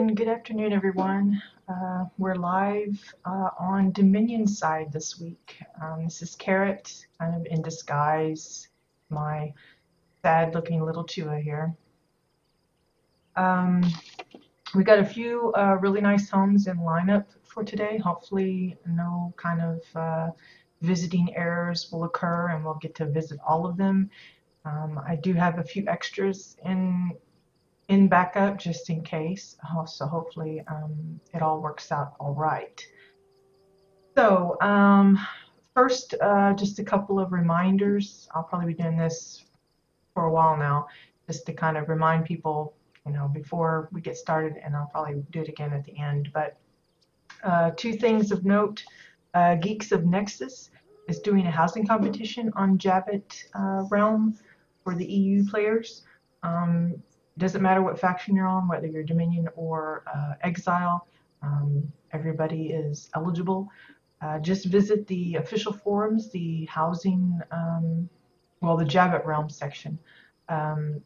and good afternoon, everyone. We're live on Dominion side this week. This is Carrot, kind of in disguise, my sad-looking little Chua here. We got a few really nice homes in lineup for today. Hopefully, no kind of visiting errors will occur, and we'll get to visit all of them. I do have a few extras in backup just in case, so hopefully it all works out all right. So first, just a couple of reminders. I'll probably be doing this for a while now, just to kind of remind people, before we get started, and I'll probably do it again at the end. But two things of note: Geeks of Nexus is doing a housing competition on Jabbit realm for the EU players. Doesn't matter what faction you're on, whether you're Dominion or Exile, everybody is eligible. Just visit the official forums, the housing, the Jabbit realm section, and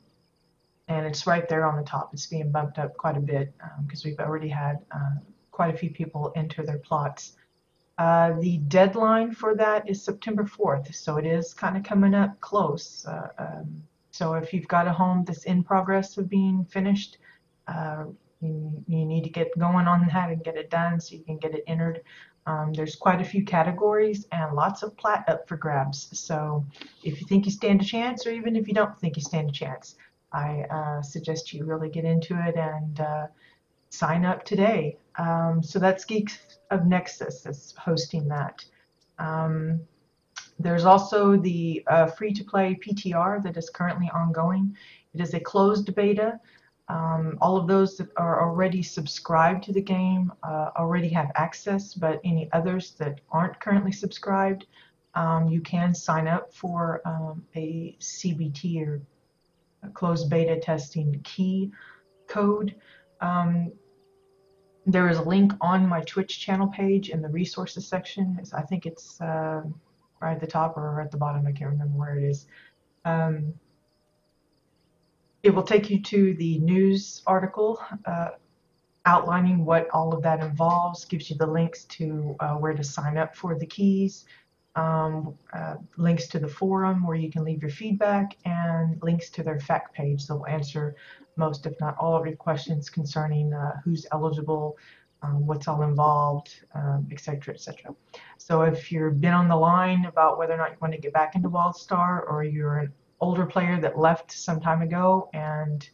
it's right there on the top. It's being bumped up quite a bit because we've already had quite a few people enter their plots. The deadline for that is September 4th, so it is kind of coming up close. So if you've got a home that's in progress of being finished, you need to get going on that and get it done so you can get it entered. There's quite a few categories and lots of plat up for grabs. So if you think you stand a chance, or even if you don't think you stand a chance, I suggest you really get into it and sign up today. So that's Geeks of Nexus that's hosting that. There's also the free-to-play PTR that is currently ongoing. It is a closed beta. All of those that are already subscribed to the game already have access, but any others that aren't currently subscribed, you can sign up for a CBT, or a closed beta testing key code. There is a link on my Twitch channel page in the resources section. I think it's right at the top or at the bottom, I can't remember where it is. It will take you to the news article outlining what all of that involves, gives you the links to where to sign up for the keys, links to the forum where you can leave your feedback, and links to their fact page that will answer most, if not all, of your questions concerning who's eligible, what's all involved, etc., etc. So if you've been on the line about whether or not you want to get back into WildStar, or you're an older player that left some time ago and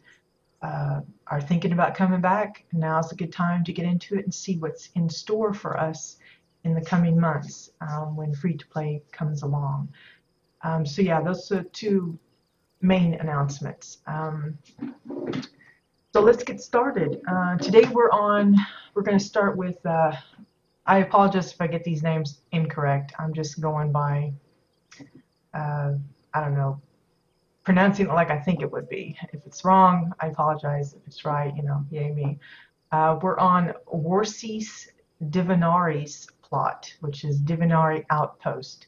are thinking about coming back, now's a good time to get into it and see what's in store for us in the coming months when free-to-play comes along. So yeah, those are two main announcements. So let's get started. Today we're going to start with, I apologize if I get these names incorrect. I'm just going by, I don't know, pronouncing it like I think it would be. If it's wrong, I apologize. If it's right, yay me. We're on Warseas Divinari's plot, which is Divinari Outpost.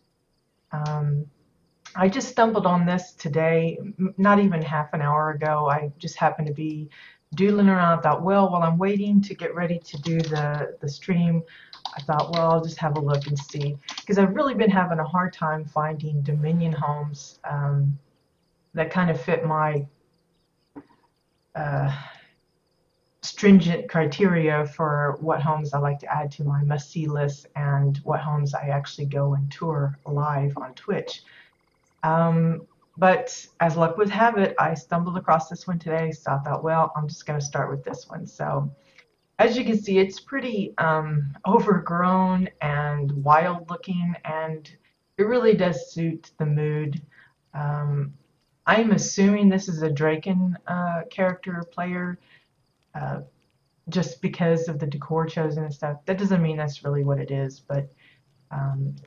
I just stumbled on this today, not even half an hour ago. I just happened to be doodling around. I thought, well, while I'm waiting to get ready to do the stream, I thought, well, I'll just have a look and see. Because I've really been having a hard time finding Dominion homes that kind of fit my stringent criteria for what homes I like to add to my must-see list and what homes I actually go and tour live on Twitch. But as luck would have it, I stumbled across this one today, so I thought, well, I'm just going to start with this one. So as you can see, it's pretty overgrown and wild looking, and it really does suit the mood. I'm assuming this is a Draken character player, just because of the decor chosen and stuff. That doesn't mean that's really what it is, but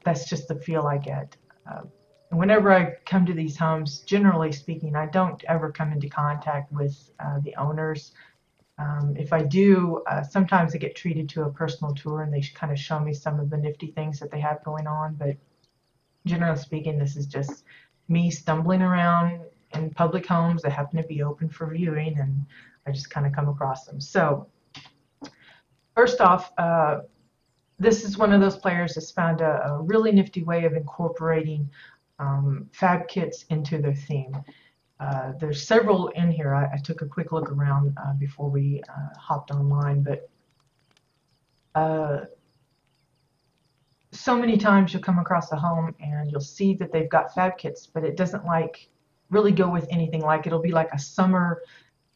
that's just the feel I get. Whenever I come to these homes, generally speaking, I don't ever come into contact with the owners. If I do, sometimes I get treated to a personal tour and they kind of show me some of the nifty things that they have going on, but generally speaking, this is just me stumbling around in public homes that happen to be open for viewing, and I just kind of come across them. So First off, this is one of those players that's found a really nifty way of incorporating fab kits into their theme. There's several in here. I took a quick look around before we hopped online, but so many times you'll come across a home and you'll see that they've got fab kits, but it doesn't like really go with anything. Like it'll be like a summer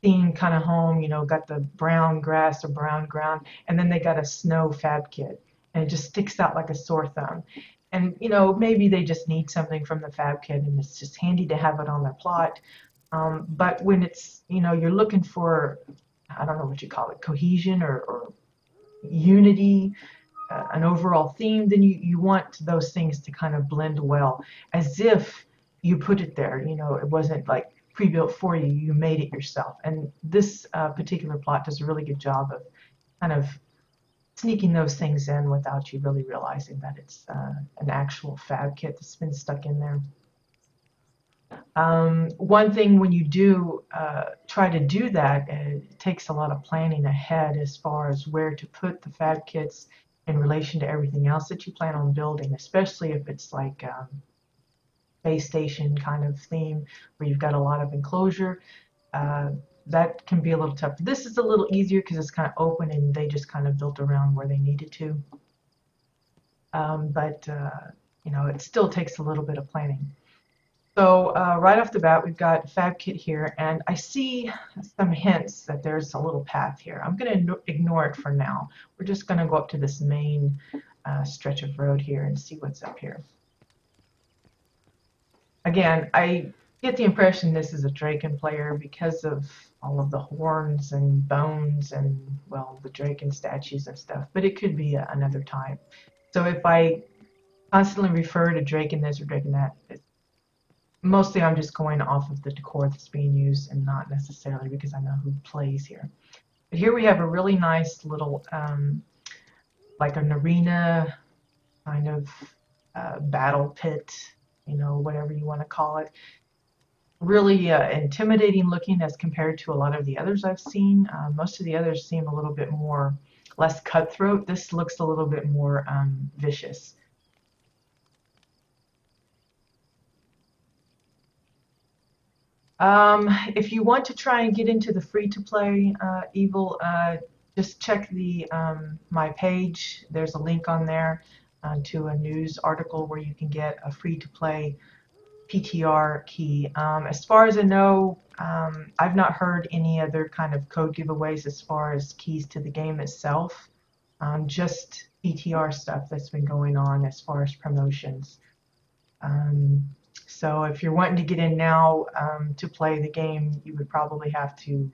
themed kind of home, you know, got the brown grass or brown ground, and then they got a snow fab kit, and it just sticks out like a sore thumb. And you know, maybe they just need something from the fab kit, and it's just handy to have it on their plot. But when it's, you know, you're looking for, I don't know what you call it, cohesion or unity, an overall theme, then you want those things to kind of blend well, as if you put it there. You know, it wasn't like pre-built for you, you made it yourself. And this particular plot does a really good job of kind of sneaking those things in without you really realizing that it's an actual fab kit that's been stuck in there. One thing when you do try to do that, it takes a lot of planning ahead as far as where to put the fab kits in relation to everything else that you plan on building, especially if it's like base station kind of theme where you've got a lot of enclosure. That can be a little tough. This is a little easier because it's kind of open and they just kind of built around where they needed to. But you know, it still takes a little bit of planning. So right off the bat, we've got fab kit here, and I see some hints that there's a little path here. I'm going to ignore it for now. We're just going to go up to this main stretch of road here and see what's up here. Again, I get the impression this is a Draken player because of all of the horns and bones and, well, the Draken statues and stuff, but it could be another type. So if I constantly refer to Draken this or Draken that, mostly I'm just going off of the decor that's being used and not necessarily because I know who plays here. But here we have a really nice little, like an arena kind of battle pit, you know, whatever you want to call it. Really intimidating looking as compared to a lot of the others I've seen. Most of the others seem a little bit more, less cutthroat. This looks a little bit more vicious. If you want to try and get into the free-to-play Evil, just check the my page. There's a link on there to a news article where you can get a free-to-play PTR key. As far as I know, I've not heard any other kind of code giveaways as far as keys to the game itself. Just PTR stuff that's been going on as far as promotions. So if you're wanting to get in now to play the game, you would probably have to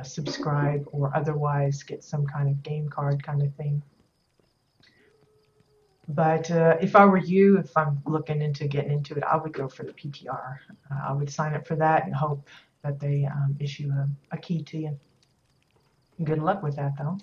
subscribe or otherwise get some kind of game card kind of thing. But if I were you, if I'm looking into getting into it, I would go for the PTR. I would sign up for that and hope that they issue a key to you. Good luck with that, though.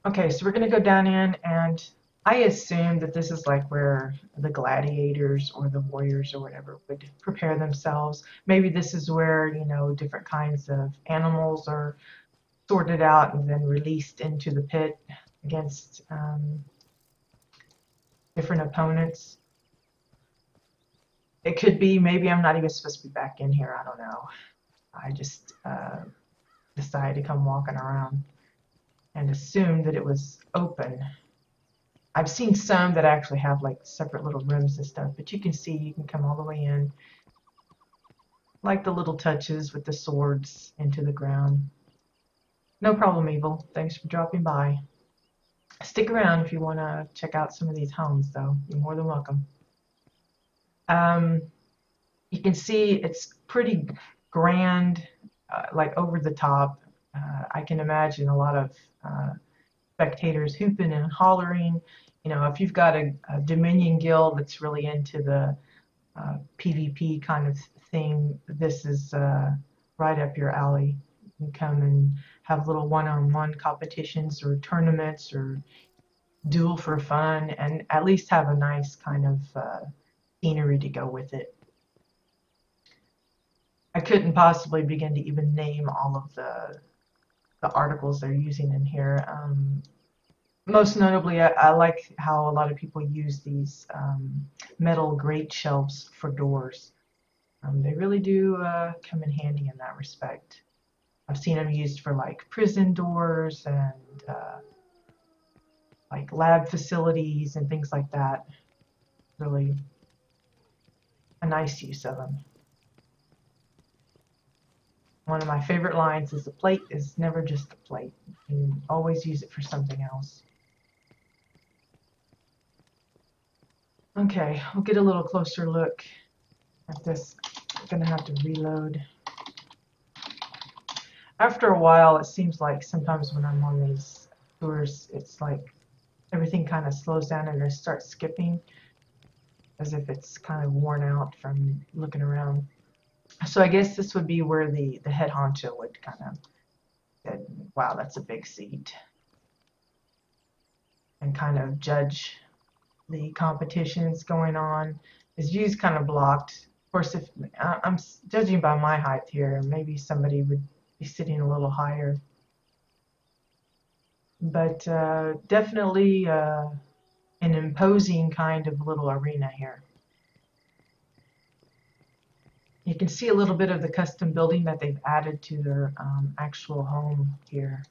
Okay, so we're going to go down in, and I assume that this is like where the gladiators or the warriors or whatever would prepare themselves. Maybe this is where, you know, different kinds of animals are sorted out and then released into the pit against different opponents. It could be, maybe I'm not even supposed to be back in here. I don't know. I just decided to come walking around and assumed that it was open. I've seen some that actually have like separate little rooms and stuff, but you can see you can come all the way in. Like the little touches with the swords into the ground. No problem, Evil. Thanks for dropping by. Stick around if you want to check out some of these homes, though. You're more than welcome. You can see it's pretty grand, like over the top. I can imagine a lot of spectators hooping and hollering. You know, if you've got a Dominion guild that's really into the PvP kind of thing, this is right up your alley. You can come and have little one-on-one competitions or tournaments or duel for fun, and at least have a nice kind of scenery to go with it. I couldn't possibly begin to even name all of the the articles they're using in here. Most notably, I like how a lot of people use these metal grate shelves for doors. They really do come in handy in that respect. I've seen them used for like prison doors and like lab facilities and things like that. Really a nice use of them. One of my favorite lines is, "A plate is never just a plate. You can always use it for something else." Okay, we'll get a little closer look at this. I'm gonna have to reload. After a while, it seems like sometimes when I'm on these tours, it's like everything kind of slows down and I start skipping as if it's kind of worn out from looking around. So I guess this would be where the head honcho would kind of say, wow, that's a big seat, and kind of judge the competitions going on. His view's kind of blocked. Of course, if I'm judging by my height here, maybe somebody would be sitting a little higher. But definitely an imposing kind of little arena here. You can see a little bit of the custom building that they've added to their actual home here.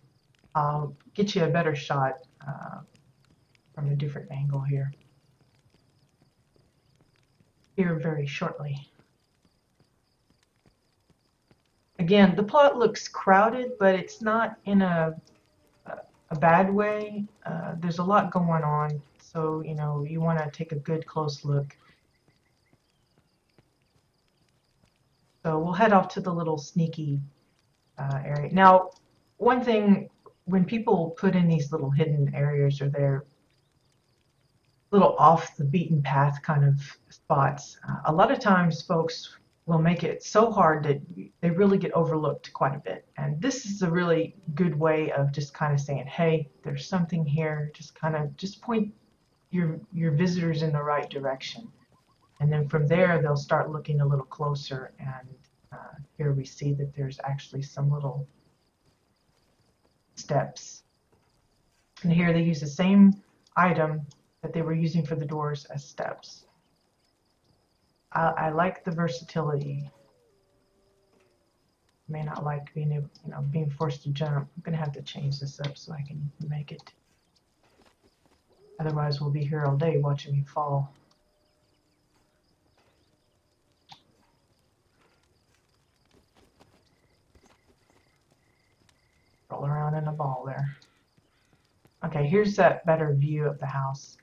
I'll get you a better shot from a different angle here very shortly. Again, the plot looks crowded, but it's not in a bad way. There's a lot going on, so you know you want to take a good close look. So we'll head off to the little sneaky area. Now, one thing, when people put in these little hidden areas, or they're little off the beaten path kind of spots, a lot of times folks will make it so hard that they really get overlooked quite a bit. And this is a really good way of just kind of saying, hey, there's something here. Just kind of just point your visitors in the right direction. And then from there, they'll start looking a little closer. And here we see that there's actually some little steps. And here they use the same item that they were using for the doors as steps. I like the versatility. May not like being able, being forced to jump. I'm gonna have to change this up so I can make it. Otherwise, we'll be here all day watching me fall. Roll around in a ball there. Okay, here's that better view of the house.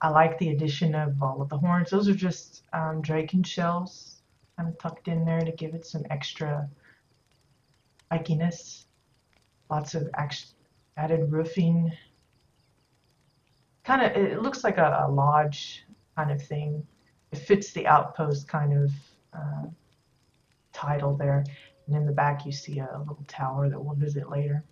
I like the addition of all of the horns. Those are just dragon shells kind of tucked in there to give it some extra spikiness. Lots of added roofing. Kind of, it looks like a lodge kind of thing. It fits the outpost kind of title there. And in the back you see a little tower that we'll visit later.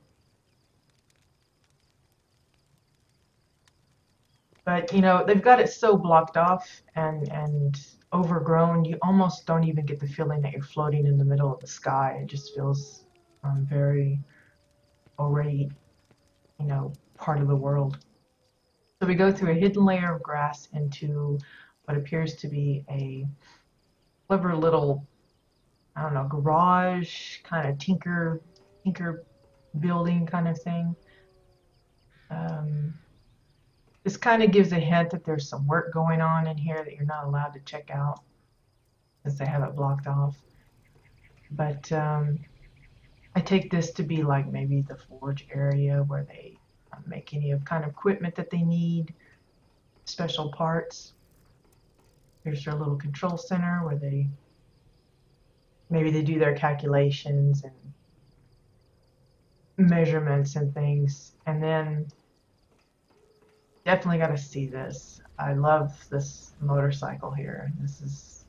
But they've got it so blocked off and overgrown, you almost don't even get the feeling that you're floating in the middle of the sky. It just feels very already, part of the world. So we go through a hidden layer of grass into what appears to be a clever little, I don't know, garage, kind of tinker building kind of thing. This kind of gives a hint that there's some work going on in here that you're not allowed to check out since they have it blocked off. But I take this to be like maybe the forge area where they make any of kind of equipment that they need, special parts. Here's their little control center where maybe they do their calculations and measurements and things. And then definitely got to see this. I love this motorcycle here. This is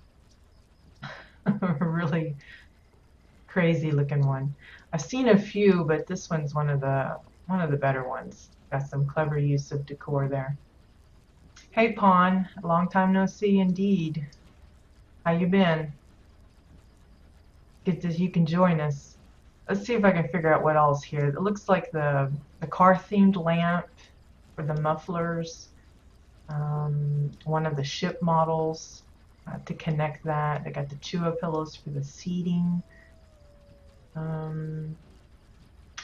a really crazy looking one. I've seen a few, but this one's one of the better ones. Got some clever use of decor there. Hey Pawn, long time no see indeed. How you been? Good that you can join us. Let's see if I can figure out what else here. It looks like the car-themed lamp for the mufflers. One of the ship models to connect that. They got the Chua pillows for the seating.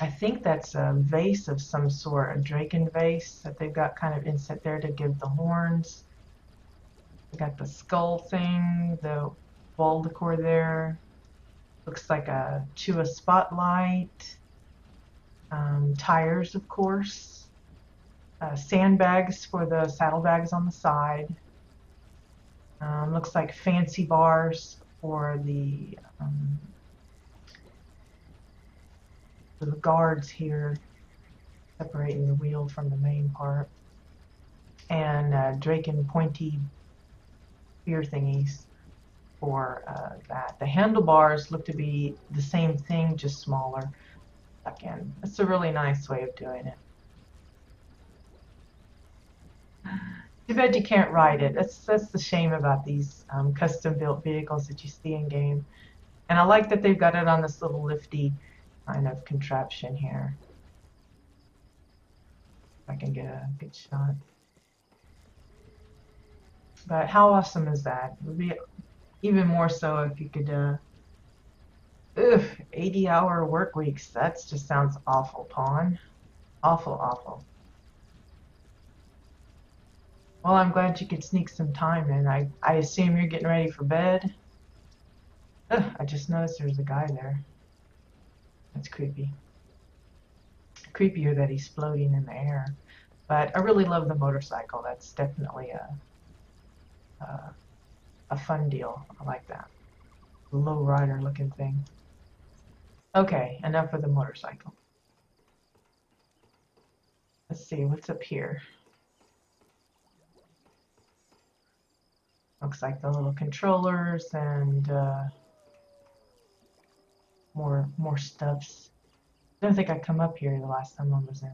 I think that's a vase of some sort, a Draken vase that they've got kind of inset there to give the horns. We got the skull thing, the wall decor there. Looks like a Chua spotlight. Tires, of course. Sandbags for the saddlebags on the side. Looks like fancy bars for the guards here, separating the wheel from the main part. And Draken pointy spear thingies for that. The handlebars look to be the same thing, just smaller. Again, it's a really nice way of doing it. Too bad you can't ride it. That's the shame about these custom-built vehicles that you see in game. And I like that they've got it on this little lifty kind of contraption here. If I can get a good shot. But how awesome is that? It would be even more so if you could 80-hour work weeks. That just sounds awful, Pawn. Awful, awful. Well, I'm glad you could sneak some time in. I assume you're getting ready for bed. I just noticed there's a guy there. That's creepy. Creepier that he's floating in the air. But I really love the motorcycle. That's definitely a fun deal. I like that. Low rider looking thing. Okay, enough of the motorcycle. Let's see, what's up here? Looks like the little controllers and more stuffs. I don't think I come up here the last time I was in.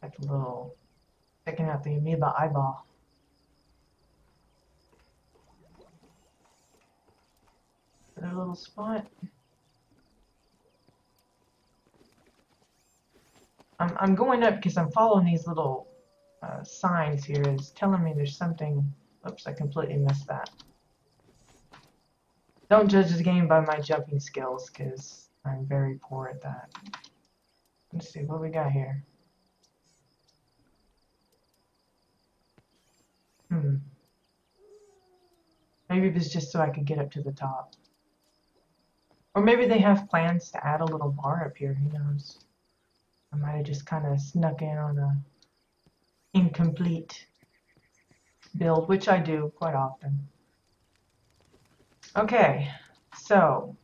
Like a little, checking out the amoeba eyeball. Another little spot. I'm going up because I'm following these little signs here. It's telling me there's something. Oops, I completely missed that. Don't judge the game by my jumping skills because I'm very poor at that. Let's see what we got here. Maybe it was just so I could get up to the top. Or maybe they have plans to add a little bar up here, who knows. I might have just kind of snuck in on a incomplete build, which I do quite often. Okay, so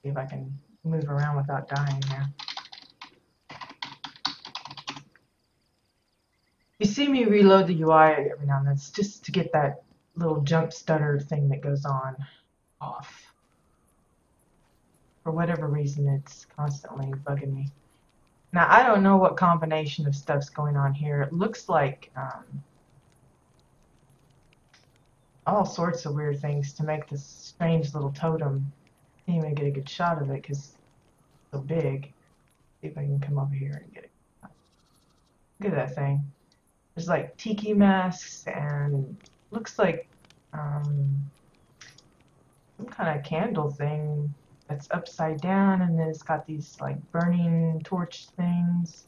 see if I can move around without dying here. You see me reload the UI every now and then. It's just to get that little jump stutter thing that goes on off. For whatever reason, it's constantly bugging me. Now, I don't know what combination of stuff's going on here. It looks like all sorts of weird things to make this strange little totem. I can't even get a good shot of it because it's so big. See if I can come over here and get it. Look at that thing. There's like tiki masks and looks like some kind of candle thing that's upside down, and then it's got these like burning torch things.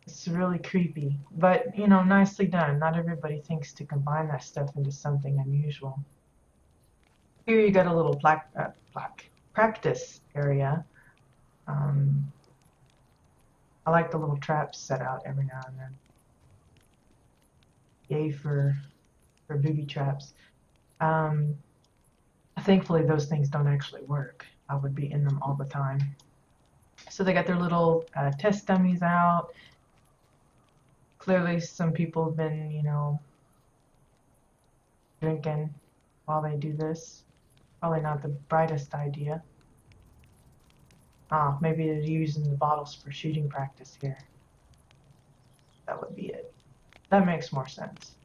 It's really creepy, but you know, nicely done. Not everybody thinks to combine that stuff into something unusual. Here you got a little practice area. I like the little traps set out every now and then. Yay for booby traps. Thankfully, those things don't actually work. I would be in them all the time. So they got their little test dummies out. Clearly, some people have been, you know, drinking while they do this. Probably not the brightest idea. Ah, maybe they're using the bottles for shooting practice here. That would be it. That makes more sense.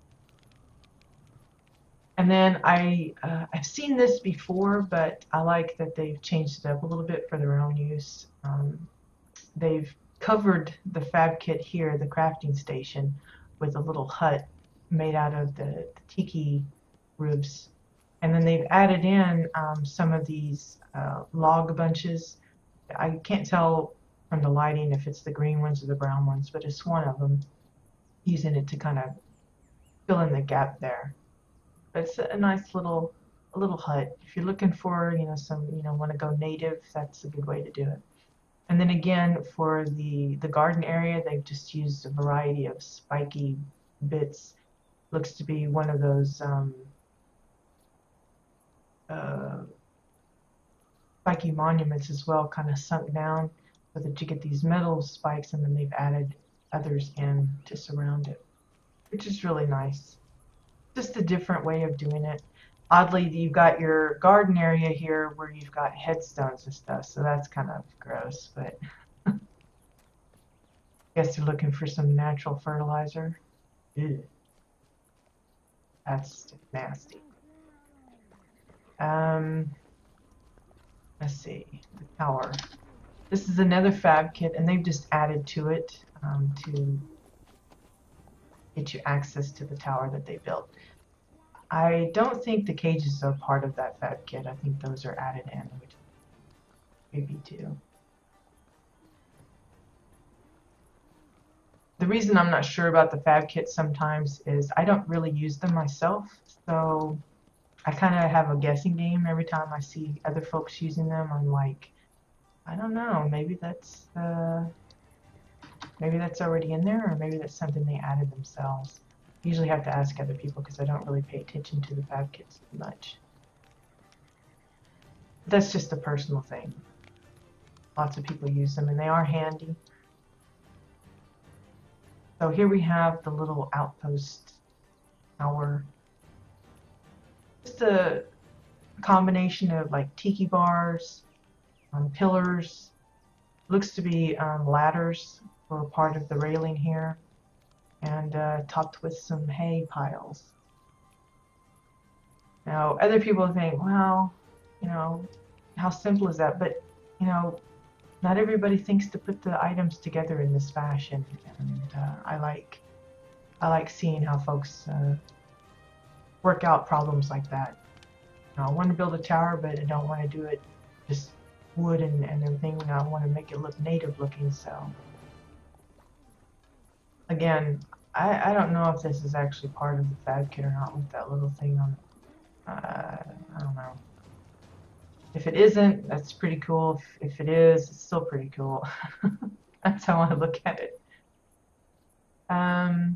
And then I've seen this before, but I like that they've changed it up a little bit for their own use. They've covered the fab kit here, the crafting station, with a little hut made out of the tiki ribs. And then they've added in some of these log bunches. I can't tell from the lighting if it's the green ones or the brown ones, but it's one of them, using it to kind of fill in the gap there. But it's a nice little hut. If you're looking for, some, want to go native, that's a good way to do it. And then again, for the garden area, they've just used a variety of spiky bits. Looks to be one of those spiky monuments as well, kind of sunk down, so that you get these metal spikes, and then they've added others in to surround it, which is really nice. Just a different way of doing it. Oddly, you've got your garden area here where you've got headstones and stuff, so that's kind of gross, but I guess they're looking for some natural fertilizer. Ew. That's nasty. Let's see, the tower. This is another fab kit, and they've just added to it to get you access to the tower that they built. I don't think the cages are part of that fab kit. I think those are added in, which maybe too. The reason I'm not sure about the fab kits sometimes is I don't really use them myself, so I kind of have a guessing game every time I see other folks using them. I'm like, I don't know, maybe that's already in there, or maybe that's something they added themselves. I usually have to ask other people because I don't really pay attention to the fab kits much. That's just a personal thing. Lots of people use them, and they are handy. So here we have the little outpost tower. Just a combination of like tiki bars, pillars. Looks to be ladders for part of the railing here, and topped with some hay piles. Now, other people think, well, how simple is that? But, not everybody thinks to put the items together in this fashion, and I like seeing how folks work out problems like that. I want to build a tower, but I don't want to do it just wood and everything. I want to make it look native looking, so. Again, I don't know if this is actually part of the fab kit or not with that little thing on I don't know. If it isn't, that's pretty cool. If it is, it's still pretty cool. That's how I look at it. I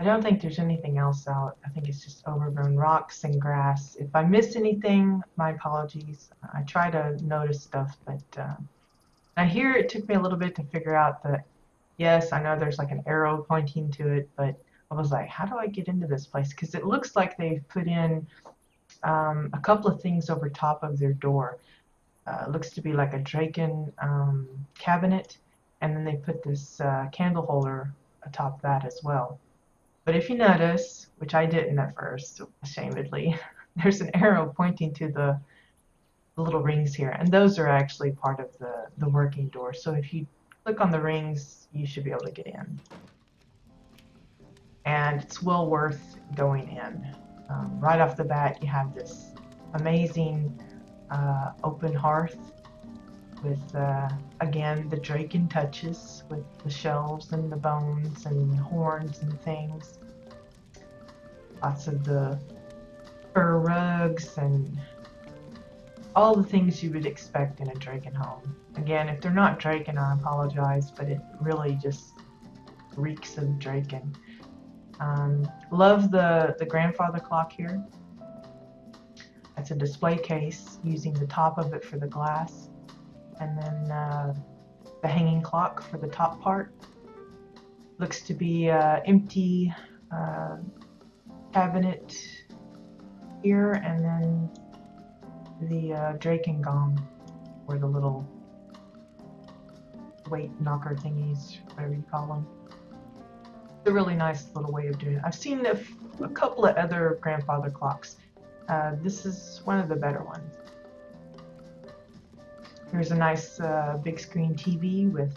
don't think there's anything else out. I think it's just overgrown rocks and grass. If I missed anything, my apologies. I try to notice stuff, but I hear it took me a little bit to figure out that, yes, I know there's like an arrow pointing to it, but I was like, how do I get into this place? Because it looks like they've put in a couple of things over top of their door. Looks to be like a Draken cabinet, and then they put this candle holder atop that as well. But if you notice, which I didn't at first, ashamedly, there's an arrow pointing to the little rings here, and those are actually part of the working door. So if you click on the rings, you should be able to get in. And it's well worth going in. Right off the bat, you have this amazing open hearth with, again, the Draken touches with the shelves and the bones and horns and things. Lots of the fur rugs and all the things you would expect in a Draken home. Again, if they're not Draken, I apologize, but it really just reeks of Draken. Love the grandfather clock here. That's a display case using the top of it for the glass, and then the hanging clock for the top part. Looks to be empty cabinet here, and then the Draken gong, or the little weight knocker thingies, whatever you call them. It's a really nice little way of doing it. I've seen a couple of other grandfather clocks. This is one of the better ones. Here's a nice big screen TV with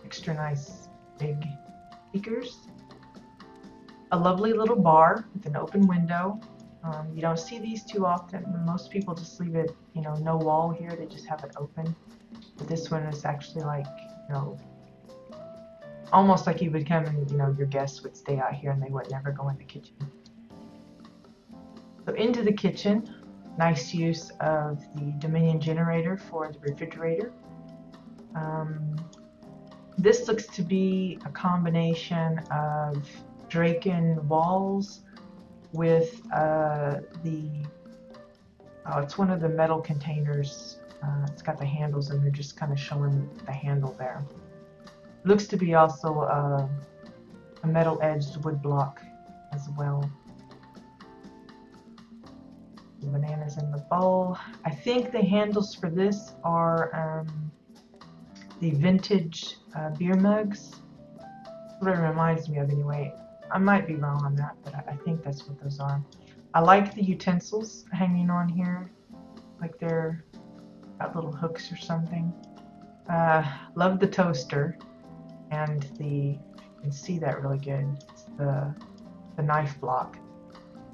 extra nice big speakers. A lovely little bar with an open window. You don't see these too often. Most people just leave it, you know, no wall here. They just have it open. But this one is actually like, you know, almost like you would come and, you know, your guests would stay out here and they would never go in the kitchen. So into the kitchen, nice use of the Dominion generator for the refrigerator. This looks to be a combination of Draken walls with it's one of the metal containers. It's got the handles and they're just kind of showing the handle there. Looks to be also a metal edged wood block as well. The bananas in the bowl. I think the handles for this are the vintage beer mugs. That's what it reminds me of anyway. I might be wrong on that, but I think that's what those are. I like the utensils hanging on here, like they're got little hooks or something. Love the toaster, and you can see that really good. It's the knife block.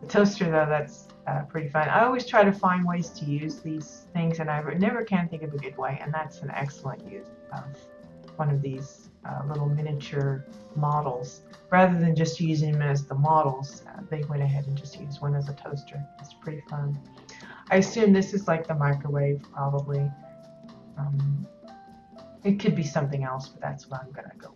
The toaster though, that's pretty fun. I always try to find ways to use these things, and I never can think of a good way, and that's an excellent use of one of these little miniature models. Rather than just using them as the models, they went ahead and just used one as a toaster. It's pretty fun. I assume this is like the microwave, probably. It could be something else, but that's where I'm gonna go.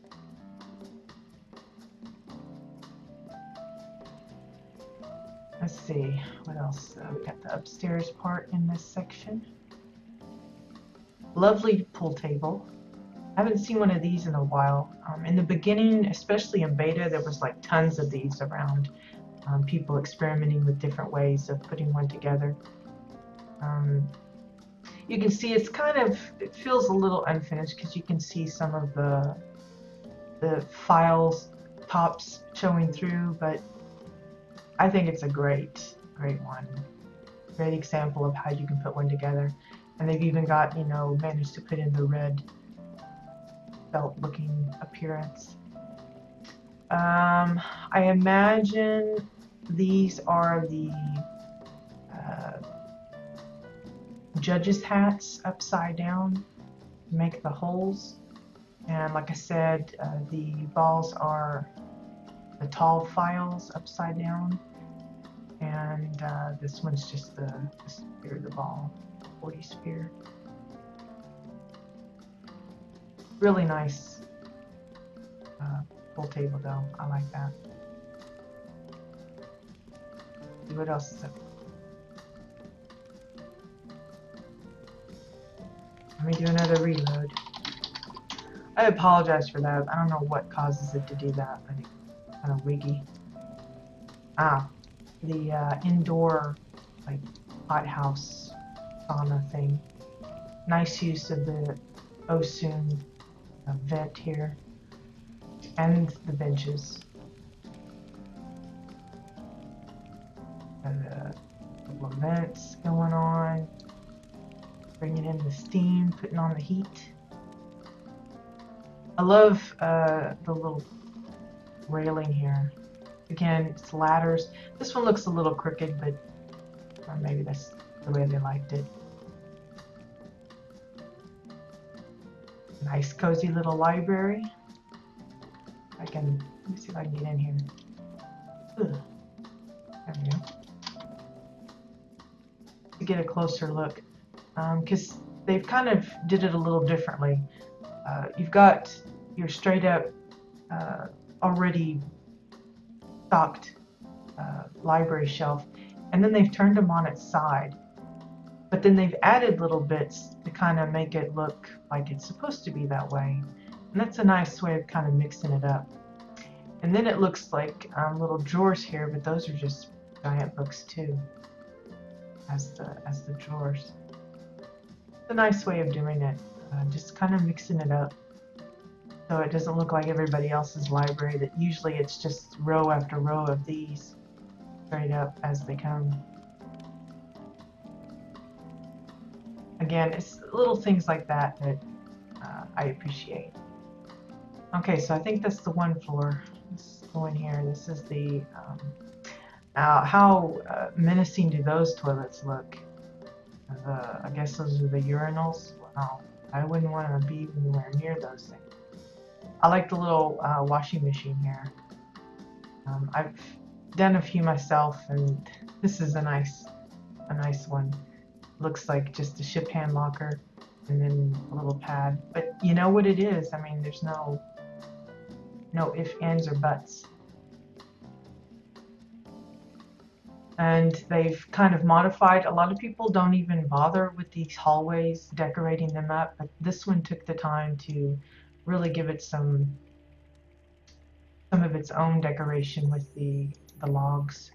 Let's see, what else? We got the upstairs part in this section. Lovely pool table. I haven't seen one of these in a while. In the beginning, especially in beta, there was like tons of these around. People experimenting with different ways of putting one together. You can see it's kind of, it feels a little unfinished because you can see some of the files tops showing through, but I think it's a great one. Great example of how you can put one together. And they've even got, you know, managed to put in the red felt looking appearance. I imagine these are the judges' hats upside down to make the holes. And like I said, the balls are the tall files upside down. And this one's just the spear, the ball, 40 spear. Really nice pool table though. I like that. See what else is up. Let me do another reload. I apologize for that. I don't know what causes it to do that, but it's kind of wiggy. The indoor like hothouse sauna thing. Nice use of the Osun vent here and the benches. And a couple of vents going on, bringing in the steam, putting on the heat. I love the little railing here. Again, it's ladders. This one looks a little crooked, but maybe that's the way they liked it. Nice cozy little library. Let me see if I can get in here. Ugh. There we go. To get a closer look, because they've kind of did it a little differently. You've got your straight up already stocked library shelf, and then they've turned them on its side. But then they've added little bits to kind of make it look like it's supposed to be that way. And that's a nice way of kind of mixing it up. And then it looks like little drawers here, but those are just giant books too, as the drawers. It's a nice way of doing it, just kind of mixing it up. So it doesn't look like everybody else's library, that usually it's just row after row of these straight up as they come. Again, it's little things like that that I appreciate. Okay, so I think that's the one floor. Let's go in here. This is the, how menacing do those toilets look? I guess those are the urinals. Wow, I wouldn't want to be anywhere near those things. I like the little washing machine here. I've done a few myself, and this is a nice one. Looks like just a ship hand locker and then a little pad. But you know what it is? I mean, there's no ifs, ands, or buts. And they've kind of modified. A lot of people don't even bother with these hallways, decorating them up, but this one took the time to really give it some of its own decoration with the logs.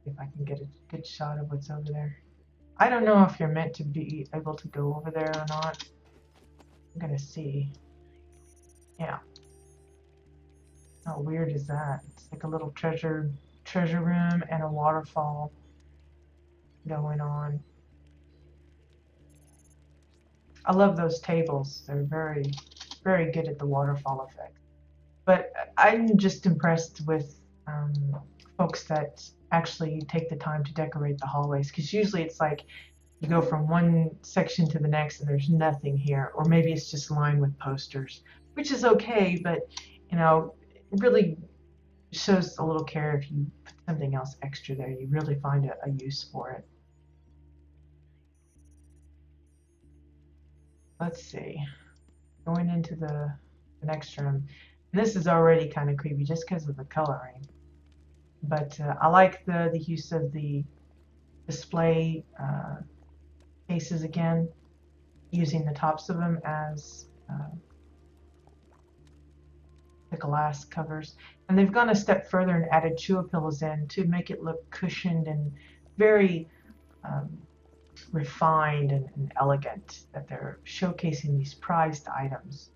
If I can get a good shot of what's over there. I don't know if you're meant to be able to go over there or not. I'm gonna see. Yeah. How weird is that? It's like a little treasure room and a waterfall going on. I love those tables. They're very, very good at the waterfall effect. But I'm just impressed with folks that actually take the time to decorate the hallways, because usually it's like you go from one section to the next and there's nothing here, or maybe it's just lined with posters, which is okay, but you know, it really shows a little care if you put something else extra there. You really find a use for it. Let's see. Going into the next room. And this is already kind of creepy just because of the coloring. But I like the use of the display cases again, using the tops of them as the glass covers. And they've gone a step further and added chew pillows in to make it look cushioned and very refined and elegant, that they're showcasing these prized items.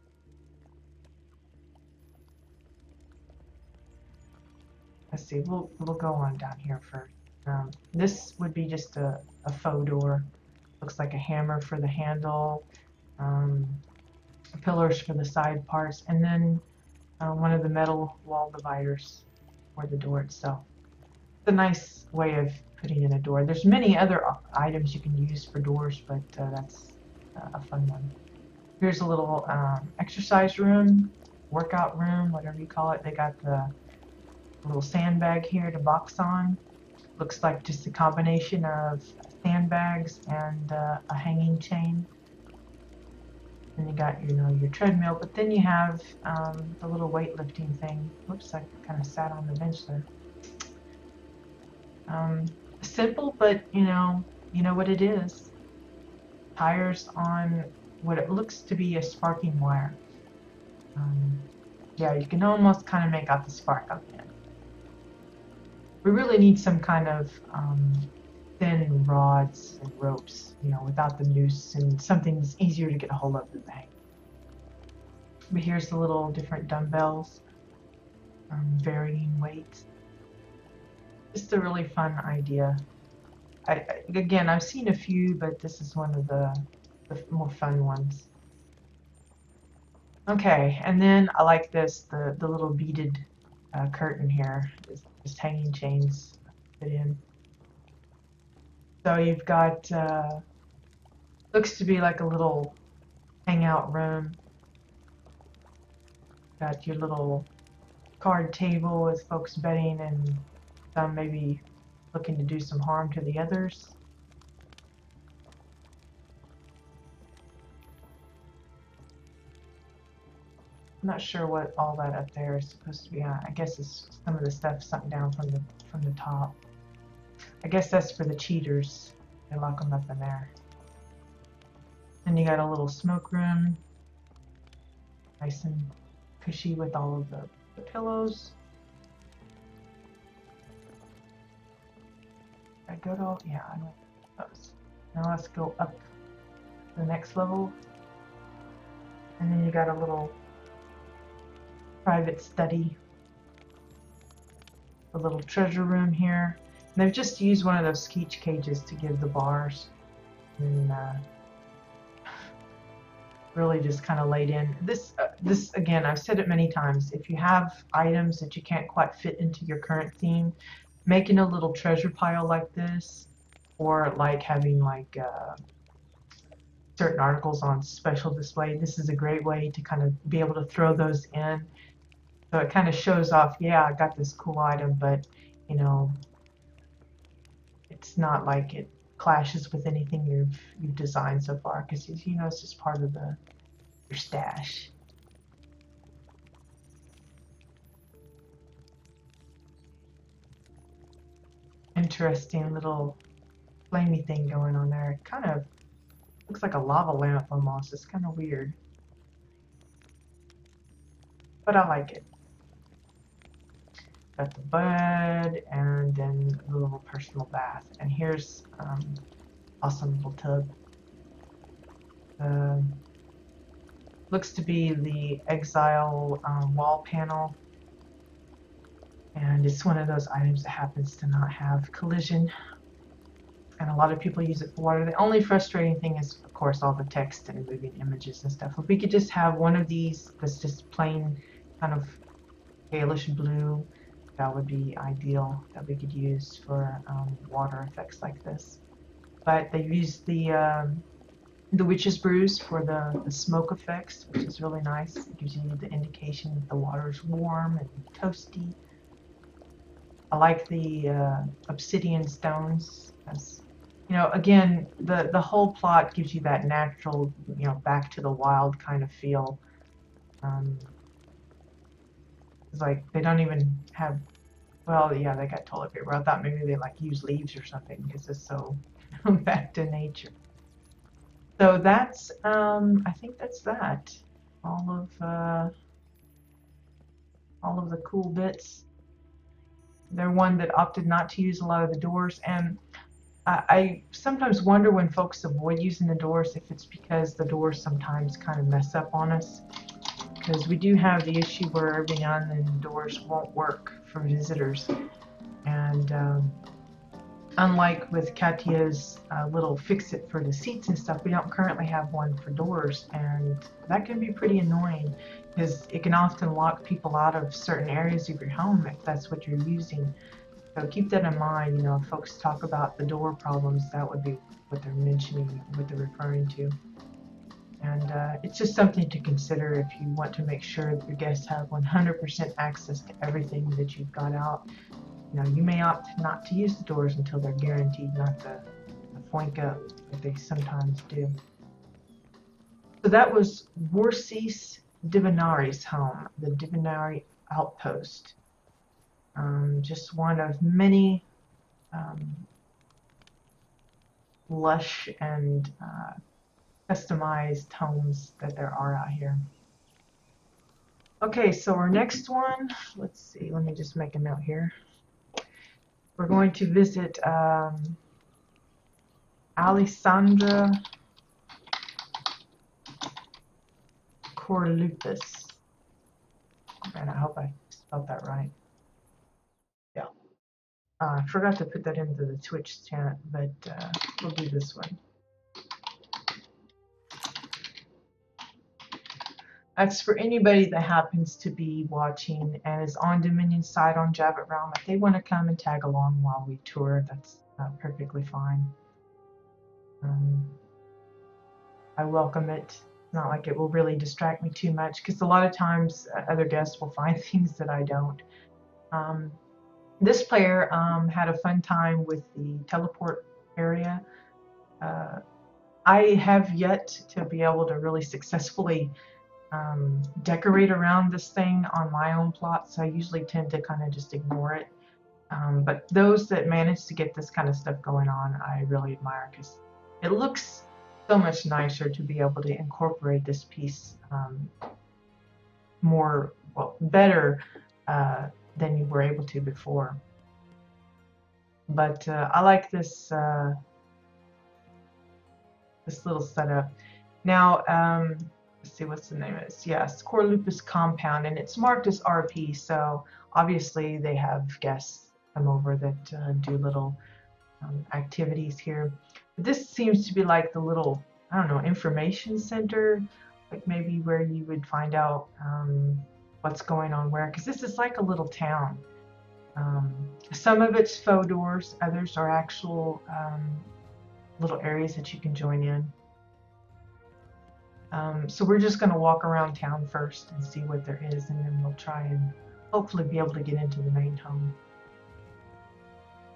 Let's see, we'll go on down here first. This would be just a faux door. Looks like a hammer for the handle, pillars for the side parts, and then one of the metal wall dividers for the door itself. It's a nice way of putting in a door. There's many other items you can use for doors, but that's a fun one. Here's a little exercise room, workout room, whatever you call it. They got the little sandbag here to box on. Looks like just a combination of sandbags and a hanging chain. And you got, you know, your treadmill, but then you have the little weightlifting thing. Whoops, I kind of sat on the bench there. Simple, but you know what it is. Tires on what it looks to be a sparking wire. Yeah, you can almost kind of make out the spark up there. We really need some kind of thin rods and ropes, you know, without the noose, and something that's easier to get a hold of than the hang. But here's the little different dumbbells, varying weights. Just a really fun idea. Again, I've seen a few, but this is one of the more fun ones. Okay, and then I like this, the little beaded curtain here, just hanging chains fit in. So you've got, looks to be like a little hangout room. Got your little card table with folks betting and some maybe looking to do some harm to the others. I'm not sure what all that up there is supposed to be on. I guess it's some of the stuff sunk down from the top. I guess that's for the cheaters. They lock them up in there. Then you got a little smoke room, nice and cushy with all of the pillows. I go to, yeah, I know those. Now let's go up to the next level. And then you got a little private study, a little treasure room here. And they've just used one of those skeech cages to give the bars. And really just kind of laid in. This again, I've said it many times. If you have items that you can't quite fit into your current theme, making a little treasure pile like this, or like having like certain articles on special display, this is a great way to kind of be able to throw those in. So it kind of shows off, yeah, I got this cool item, but you know, it's not like it clashes with anything you've designed so far, because you know it's just part of your stash. Interesting little flamey thing going on there. It kind of looks like a lava lamp almost. It's kind of weird, but I like it. Got the bed and then a little personal bath. And here's awesome little tub. Looks to be the Exile wall panel. And it's one of those items that happens to not have collision. And a lot of people use it for water. The only frustrating thing is, of course, all the text and moving images and stuff. If we could just have one of these that's just plain kind of palish blue, that would be ideal, that we could use for water effects like this. But they've used the witch's brews for the smoke effects, which is really nice. It gives you the indication that the water is warm and toasty. I like the obsidian stones. As, you know, again, the whole plot gives you that natural, you know, back to the wild kind of feel. It's like they don't even have, well, yeah, they got toilet paper. I thought maybe they like use leaves or something because it's so back to nature. So that's, I think that's that. All of the cool bits. They're one that opted not to use a lot of the doors, and I sometimes wonder when folks avoid using the doors if it's because the doors sometimes kind of mess up on us. Because we do have the issue where every now and then the doors won't work for visitors. And unlike with Katya's little fix-it for the seats and stuff, we don't currently have one for doors. And that can be pretty annoying because it can often lock people out of certain areas of your home if that's what you're using. So keep that in mind. You know, if folks talk about the door problems, that would be what they're mentioning, what they're referring to. And it's just something to consider if you want to make sure that your guests have 100% access to everything that you've got out. You know, you may opt not to use the doors until they're guaranteed not to foink up, like they sometimes do. So that was Vorsis Divinari's home, the Divinari outpost. Just one of many lush and customized homes that there are out here. Okay, so our next one, let's see, let me just make a note here. We're going to visit Alessandra Corlupus. And I hope I spelled that right. Yeah. I forgot to put that into the Twitch chat, but we'll do this one. That's for anybody that happens to be watching and is on Dominion's side on Jabbit Realm. If they want to come and tag along while we tour, that's perfectly fine. I welcome it. It's not like it will really distract me too much because a lot of times other guests will find things that I don't. This player had a fun time with the teleport area. I have yet to be able to really successfully decorate around this thing on my own plots. I usually tend to kind of just ignore it. But those that manage to get this kind of stuff going on, I really admire because it looks so much nicer to be able to incorporate this piece more, well, better than you were able to before. But I like this this little setup. Now, let's see what's the name of this. Yes, Core Lupus Compound, and it's marked as RP, so obviously they have guests come over that do little activities here. But this seems to be like the little, I don't know, information center, like maybe where you would find out what's going on where, because this is like a little town. Some of it's faux doors, others are actual little areas that you can join in. So we're just going to walk around town first and see what there is, and then we'll try and hopefully be able to get into the main home.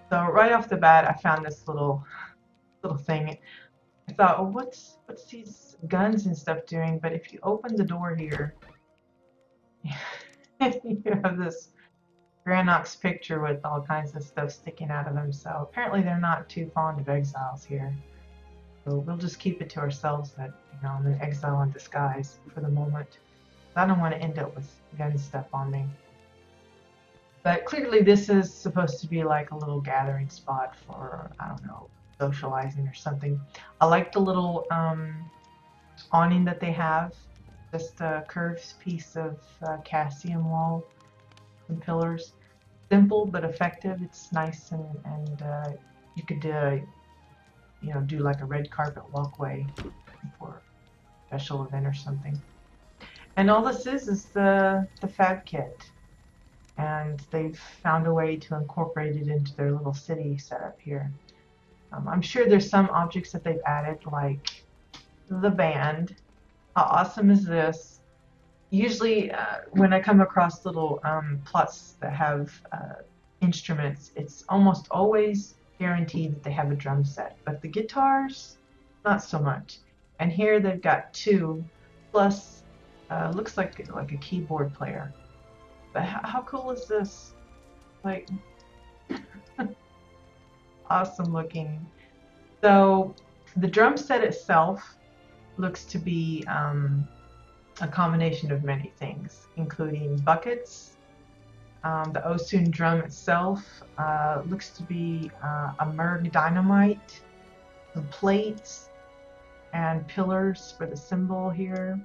So right off the bat, I found this little thing. I thought, well, what's these guns and stuff doing? But if you open the door here, you have this Granox picture with all kinds of stuff sticking out of them. So apparently they're not too fond of exiles here. So we'll just keep it to ourselves that, you know, I'm an exile in disguise for the moment. I don't want to end up with gun stuff on me. But clearly this is supposed to be like a little gathering spot for, I don't know, socializing or something. I like the little awning that they have. Just a curved piece of Cassium wall and pillars. Simple but effective. It's nice, and you could you know, do like a red carpet walkway for a special event or something. And all this is the fab kit. And they've found a way to incorporate it into their little city setup here. I'm sure there's some objects that they've added, like the band. How awesome is this? Usually when I come across little plots that have instruments, it's almost always guaranteed that they have a drum set. But the guitars, not so much. And here they've got two, plus looks like a keyboard player. But how cool is this? Like, awesome looking. So the drum set itself looks to be a combination of many things, including buckets. The Osun drum itself looks to be a Merg dynamite, some plates, and pillars for the cymbal here.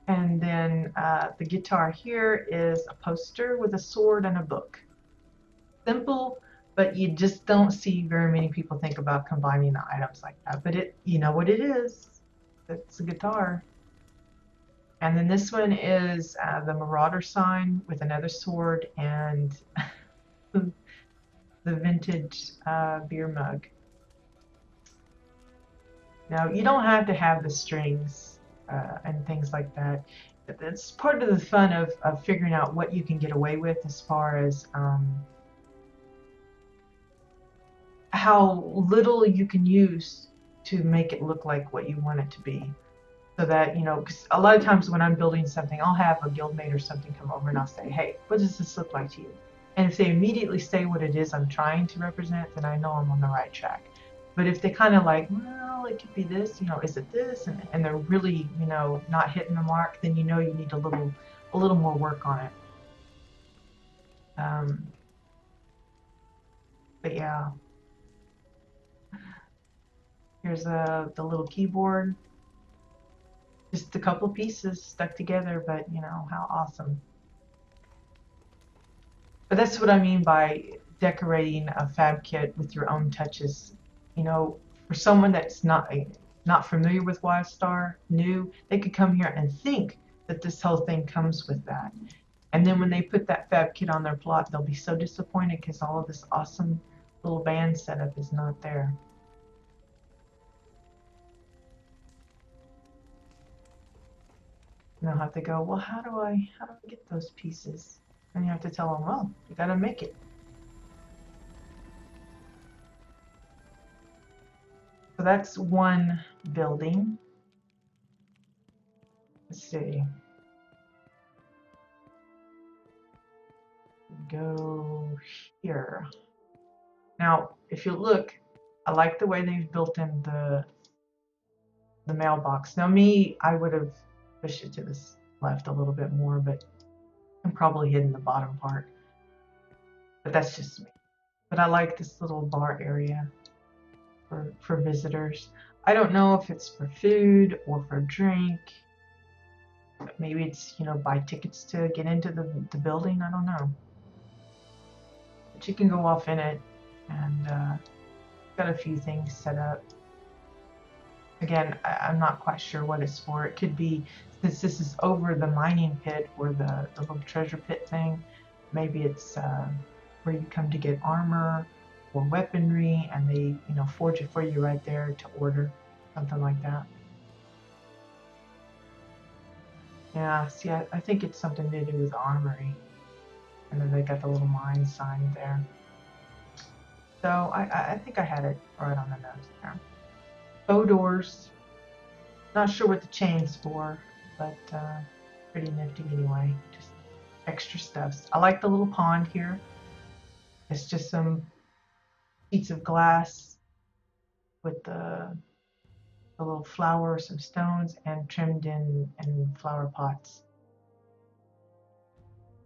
And then the guitar here is a poster with a sword and a book. Simple, but you just don't see very many people think about combining the items like that. But it, you know what it is. It's a guitar. And then this one is the Marauder sign with another sword and the vintage beer mug. Now, you don't have to have the strings and things like that. It's part of the fun of figuring out what you can get away with as far as how little you can use to make it look like what you want it to be. So that, you know, because a lot of times when I'm building something, I'll have a guildmate or something come over and I'll say, hey, what does this look like to you? And if they immediately say what it is I'm trying to represent, then I know I'm on the right track. But if they kind of like, well, it could be this, you know, is it this? And they're really, you know, not hitting the mark, then you know you need a little more work on it. But yeah. Here's the little keyboard. Just a couple pieces stuck together, but you know, how awesome. But that's what I mean by decorating a fab kit with your own touches. You know, for someone that's not familiar with WildStar, new, they could come here and think that this whole thing comes with that. And then when they put that fab kit on their plot, they'll be so disappointed because all of this awesome little band setup is not there. And they'll have to go, well, how do I get those pieces? And you have to tell them, well, you gotta make it. So that's one building. Let's see. Go here. Now, if you look, I like the way they've built in the mailbox. Now me, I would have pushed it to this left a little bit more, but I'm probably hitting the bottom part. But that's just me. But I like this little bar area for visitors. I don't know if it's for food or for drink. Maybe it's, you know, buy tickets to get into the building. I don't know. But you can go off in it, and got a few things set up. Again, I'm not quite sure what it's for. It could be, since this is over the mining pit or the little treasure pit thing, maybe it's where you come to get armor or weaponry, and they, you know, forge it for you right there to order, something like that. Yeah, see, I think it's something to do with armory. And then they got the little mine sign there. So I think I had it right on the nose there. Bow doors. Not sure what the chain's for, but pretty nifty anyway. Just extra stuffs. I like the little pond here. It's just some sheets of glass with the little flower, some stones, and trimmed in flower pots.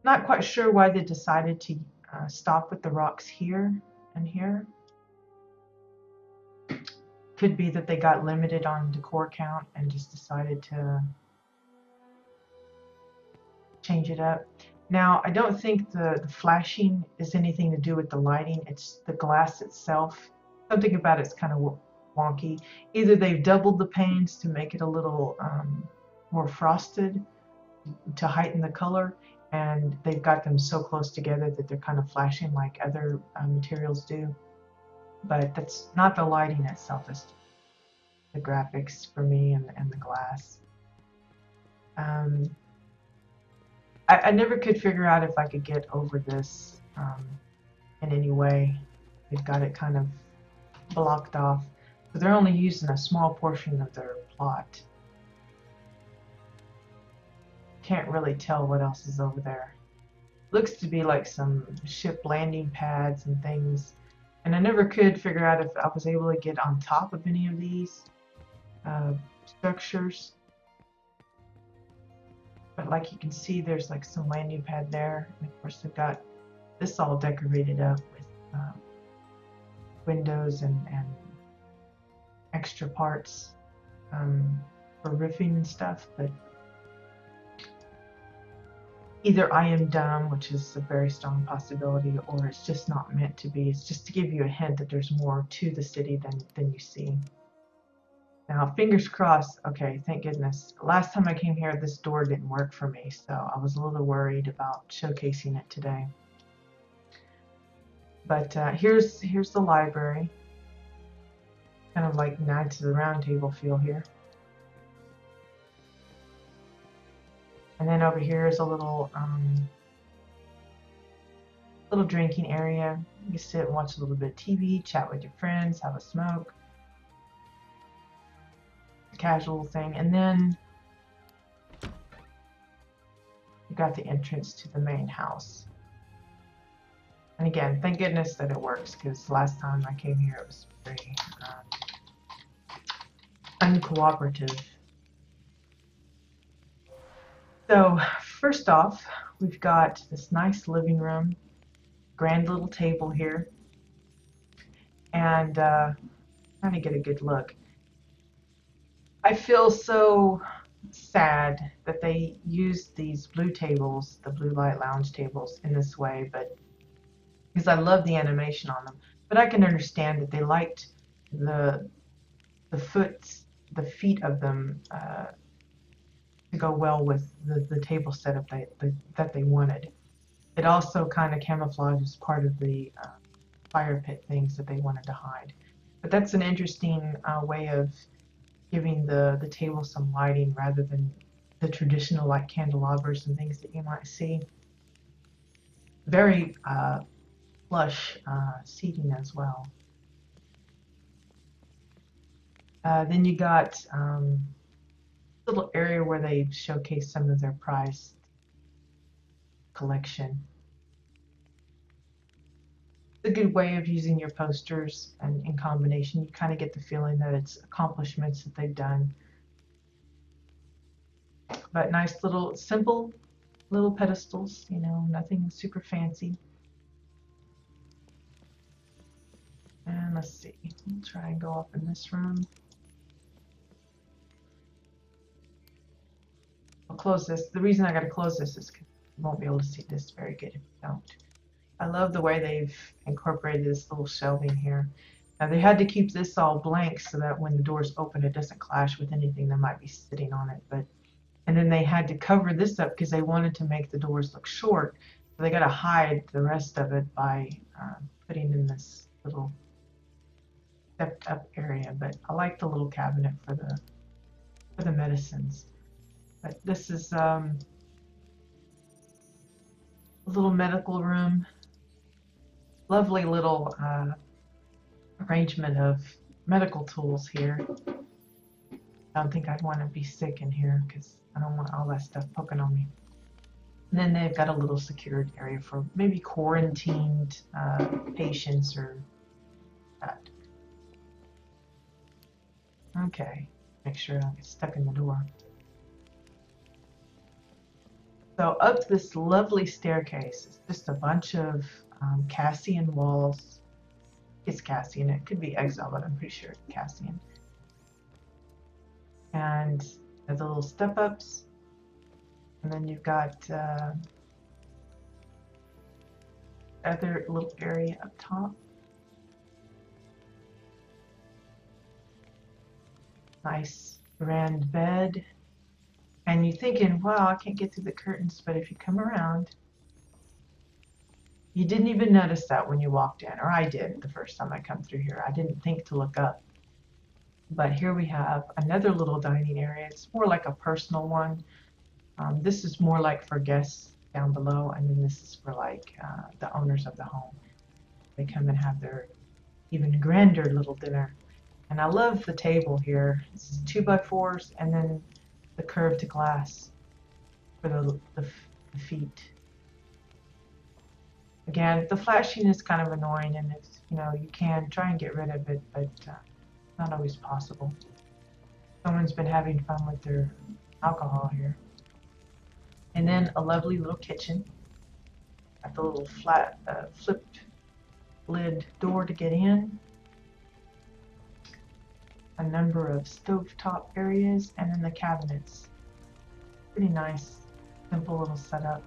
Not quite sure why they decided to stop with the rocks here and here. Could be that they got limited on decor count and just decided to change it up. Now, I don't think the flashing is anything to do with the lighting. It's the glass itself. Something about it's kind of wonky. Either they've doubled the panes to make it a little more frosted to heighten the color, and they've got them so close together that they're kind of flashing like other materials do. But that's not the lighting itself, it's the graphics for me and the glass. I never could figure out if I could get over this in any way. They've got it kind of blocked off. But they're only using a small portion of their plot. Can't really tell what else is over there. Looks to be like some ship landing pads and things. And I never could figure out if I was able to get on top of any of these structures. But like you can see, there's like some landing pad there. And of course, they've got this all decorated up with windows and extra parts for roofing and stuff. But either I am dumb, which is a very strong possibility, or it's just not meant to be. It's just to give you a hint that there's more to the city than you see. Now, fingers crossed. Okay, thank goodness. Last time I came here, this door didn't work for me, so I was a little worried about showcasing it today. But here's the library. Kind of like Knights of the Round Table feel here. And then over here is a little drinking area. You can sit and watch a little bit of TV, chat with your friends, have a smoke. Casual thing. And then you got the entrance to the main house. And again, thank goodness that it works, because last time I came here it was very uncooperative. So first off, we've got this nice living room, grand little table here, and trying to get a good look. I feel so sad that they used these blue tables, the blue light lounge tables, in this way, but because I love the animation on them. But I can understand that they liked the feet of them to go well with the table setup that they wanted. It also kind of camouflages part of the fire pit things that they wanted to hide. But that's an interesting way of giving the table some lighting rather than the traditional like candelabras and things that you might see. Very plush seating as well. Then you got a little area where they showcase some of their prized collection. It's a good way of using your posters, and in combination you kind of get the feeling that it's accomplishments that they've done. But nice little simple little pedestals, you know, nothing super fancy. And let's see, we'll try and go up in this room. I'll close this. The reason I got to close this is because you won't be able to see this very good if you don't. I love the way they've incorporated this little shelving here. Now they had to keep this all blank so that when the doors open, it doesn't clash with anything that might be sitting on it. And then they had to cover this up because they wanted to make the doors look short. So they got to hide the rest of it by putting in this little stepped up area. But I like the little cabinet for the medicines. But this is a little medical room. Lovely little arrangement of medical tools here. I don't think I'd want to be sick in here because I don't want all that stuff poking on me. And then they've got a little secured area for maybe quarantined patients or that. Okay, make sure I don't get stuck in the door. So up this lovely staircase is just a bunch of Cassian walls. It's Cassian. It could be Exile, but I'm pretty sure it's Cassian. And there's the little step-ups. And then you've got other little area up top. Nice grand bed. And you're thinking, wow, I can't get through the curtains, but if you come around, you didn't even notice that when you walked in, or I did the first time I come through here. I didn't think to look up. But here we have another little dining area. It's more like a personal one. This is more like for guests down below, and then this is for like the owners of the home. They come and have their even grander little dinner. And I love the table here. It's 2x4s and then the curved glass for the feet. Again, the flashing is kind of annoying, and it's, you know, you can try and get rid of it, but not always possible. Someone's been having fun with their alcohol here. And then a lovely little kitchen. Got the little flat flipped lid door to get in. A number of stovetop areas, and then the cabinets. Pretty nice, simple little setup.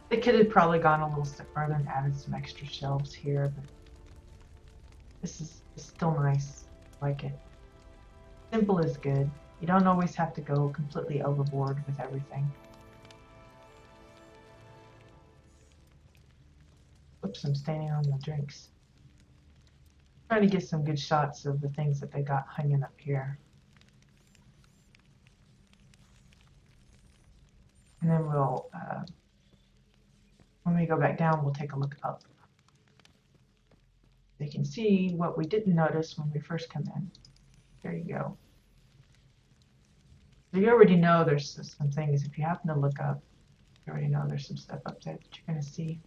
They could have probably gone a little step further and added some extra shelves here, but this is still nice. I like it. Simple is good. You don't always have to go completely overboard with everything. Oops, I'm standing on the drinks. Trying to get some good shots of the things that they got hanging up here. And then we'll, when we go back down, we'll take a look up. You can see what we didn't notice when we first come in. There you go. So you already know there's some things. If you happen to look up, you already know there's some stuff up there that you're going to see.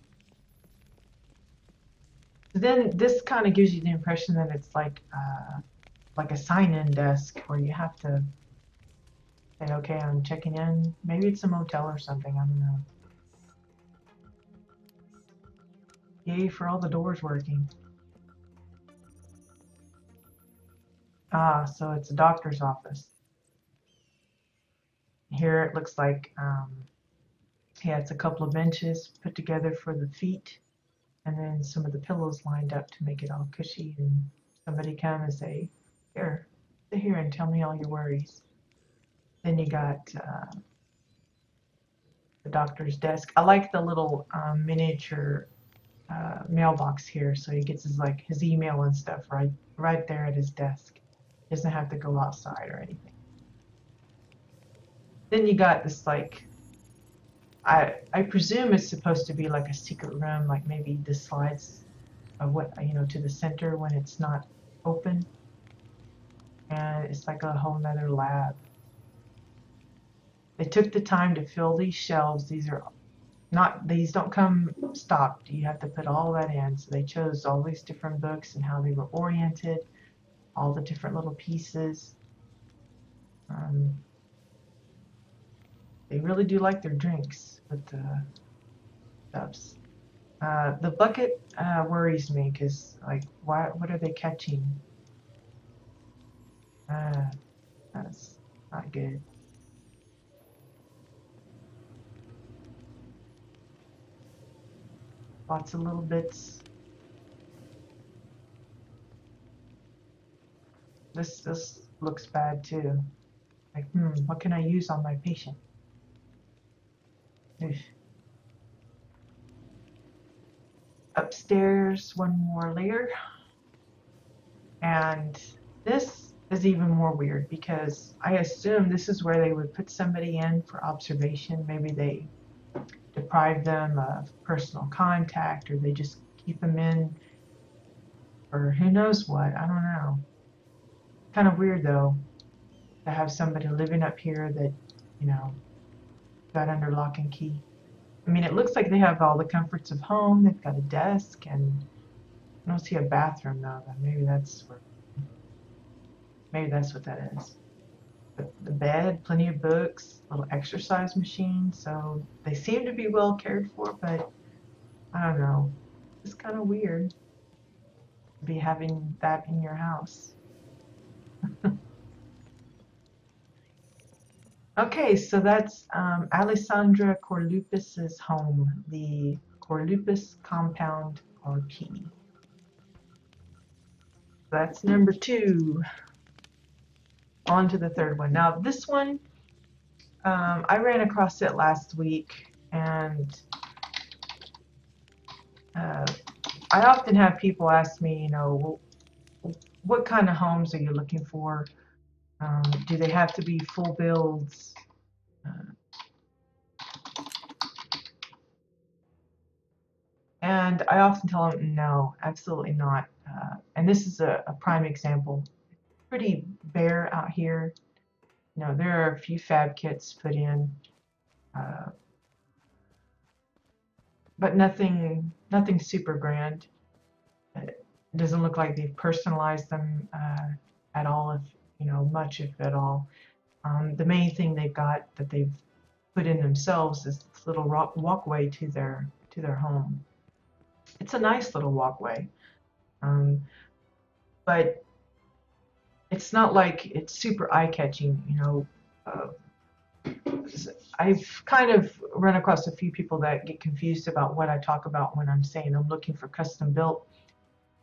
Then this kind of gives you the impression that it's like a sign-in desk where you have to say, okay, I'm checking in. Maybe it's a motel or something. I don't know. Yay for all the doors working. Ah, so it's a doctor's office. Here it looks like, yeah, it's a couple of benches put together for the feet. And then some of the pillows lined up to make it all cushy, and somebody come and say, here, sit here and tell me all your worries. Then you got the doctor's desk. I like the little miniature mailbox here, so he gets his email and stuff right there at his desk. He doesn't have to go outside or anything. Then you got this I presume it's supposed to be like a secret room, like maybe this slides to the center when it's not open. And it's like a whole nother lab. They took the time to fill these shelves. These don't come stocked. You have to put all that in. So they chose all these different books and how they were oriented, all the different little pieces. They really do like their drinks with the stuffs. The bucket worries me because, like, what are they catching? That's not good. Lots of little bits. This looks bad too. Like, what can I use on my patient? Oof. Upstairs, one more layer. And this is even more weird because I assume this is where they would put somebody in for observation. Maybe they deprive them of personal contact, or they just keep them in for who knows what. I don't know. Kind of weird though to have somebody living up here that, you know, got under lock and key. I mean, it looks like they have all the comforts of home. They've got a desk, and I don't see a bathroom though. But maybe that's what that is. But the bed, plenty of books, little exercise machine. So they seem to be well cared for, but I don't know. It's kind of weird to be having that in your house. Okay, so that's Alessandra Corlupus's home, the Corlupus compound RP. That's number 2. On to the third one. Now this one, I ran across it last week, and I often have people ask me, you know, what kind of homes are you looking for? Do they have to be full builds? And I often tell them, no, absolutely not. And this is a prime example. Pretty bare out here. You know, there are a few fab kits put in, but nothing super grand. It doesn't look like they've personalized them at all, if you know, much if at all. The main thing they've got that they've put in themselves is this little walkway to their home. It's a nice little walkway, but it's not like it's super eye-catching, you know. I've kind of run across a few people that get confused about what I talk about when I'm saying I'm looking for custom built.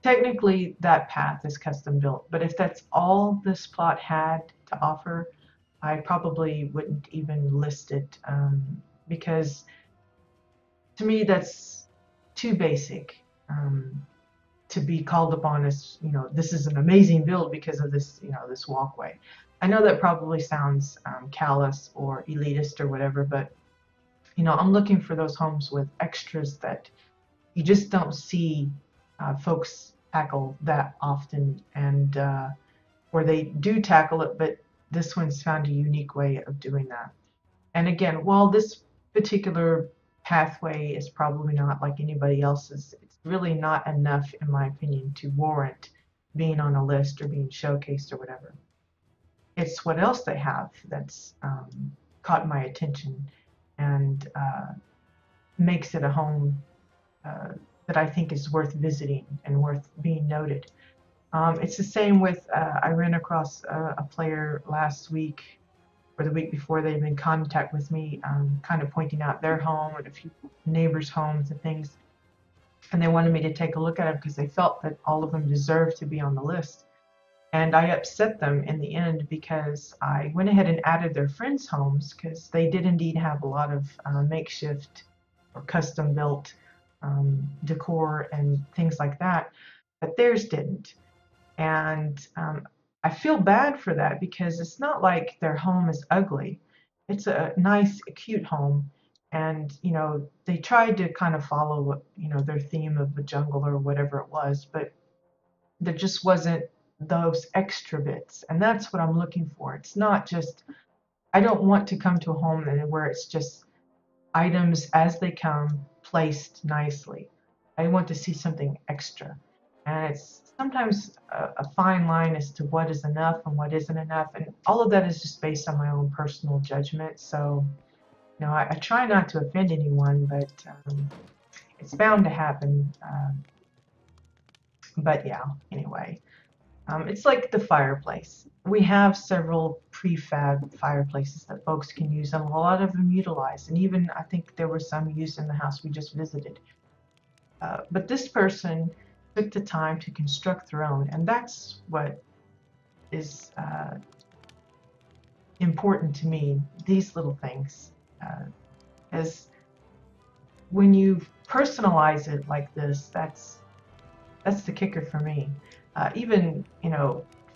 Technically, that path is custom built, but if that's all this plot had to offer, I probably wouldn't even list it, because to me that's too basic to be called upon as, you know, this is an amazing build because of this, you know, this walkway. I know that probably sounds callous or elitist or whatever, but you know, I'm looking for those homes with extras that you just don't see folks tackle that often, and where they do tackle it, but this one's found a unique way of doing that. And again, while this particular pathway is probably not like anybody else's, it's really not enough, in my opinion, to warrant being on a list or being showcased or whatever. It's what else they have that's caught my attention and makes it a home that I think is worth visiting and worth being noted. It's the same with, I ran across a player last week or the week before. They've been in contact with me, kind of pointing out their home and a few neighbors' homes and things. And they wanted me to take a look at them because they felt that all of them deserved to be on the list. And I upset them in the end because I went ahead and added their friends' homes because they did indeed have a lot of makeshift or custom built decor and things like that, but theirs didn't. And I feel bad for that because it's not like their home is ugly. It's a nice, cute home. And, you know, they tried to kind of follow, you know, their theme of the jungle or whatever it was, but there just wasn't those extra bits. And that's what I'm looking for. It's not just, I don't want to come to a home where it's just items as they come placed nicely. I want to see something extra. And it's sometimes a fine line as to what is enough and what isn't enough. And all of that is just based on my own personal judgment. So, you know, I try not to offend anyone, but it's bound to happen. But yeah, anyway. It's like the fireplace. We have several prefab fireplaces that folks can use, and a lot of them utilize. And even I think there were some used in the house we just visited. But this person took the time to construct their own, and that's what is important to me, these little things. As when you personalize it like this, that's the kicker for me. Even,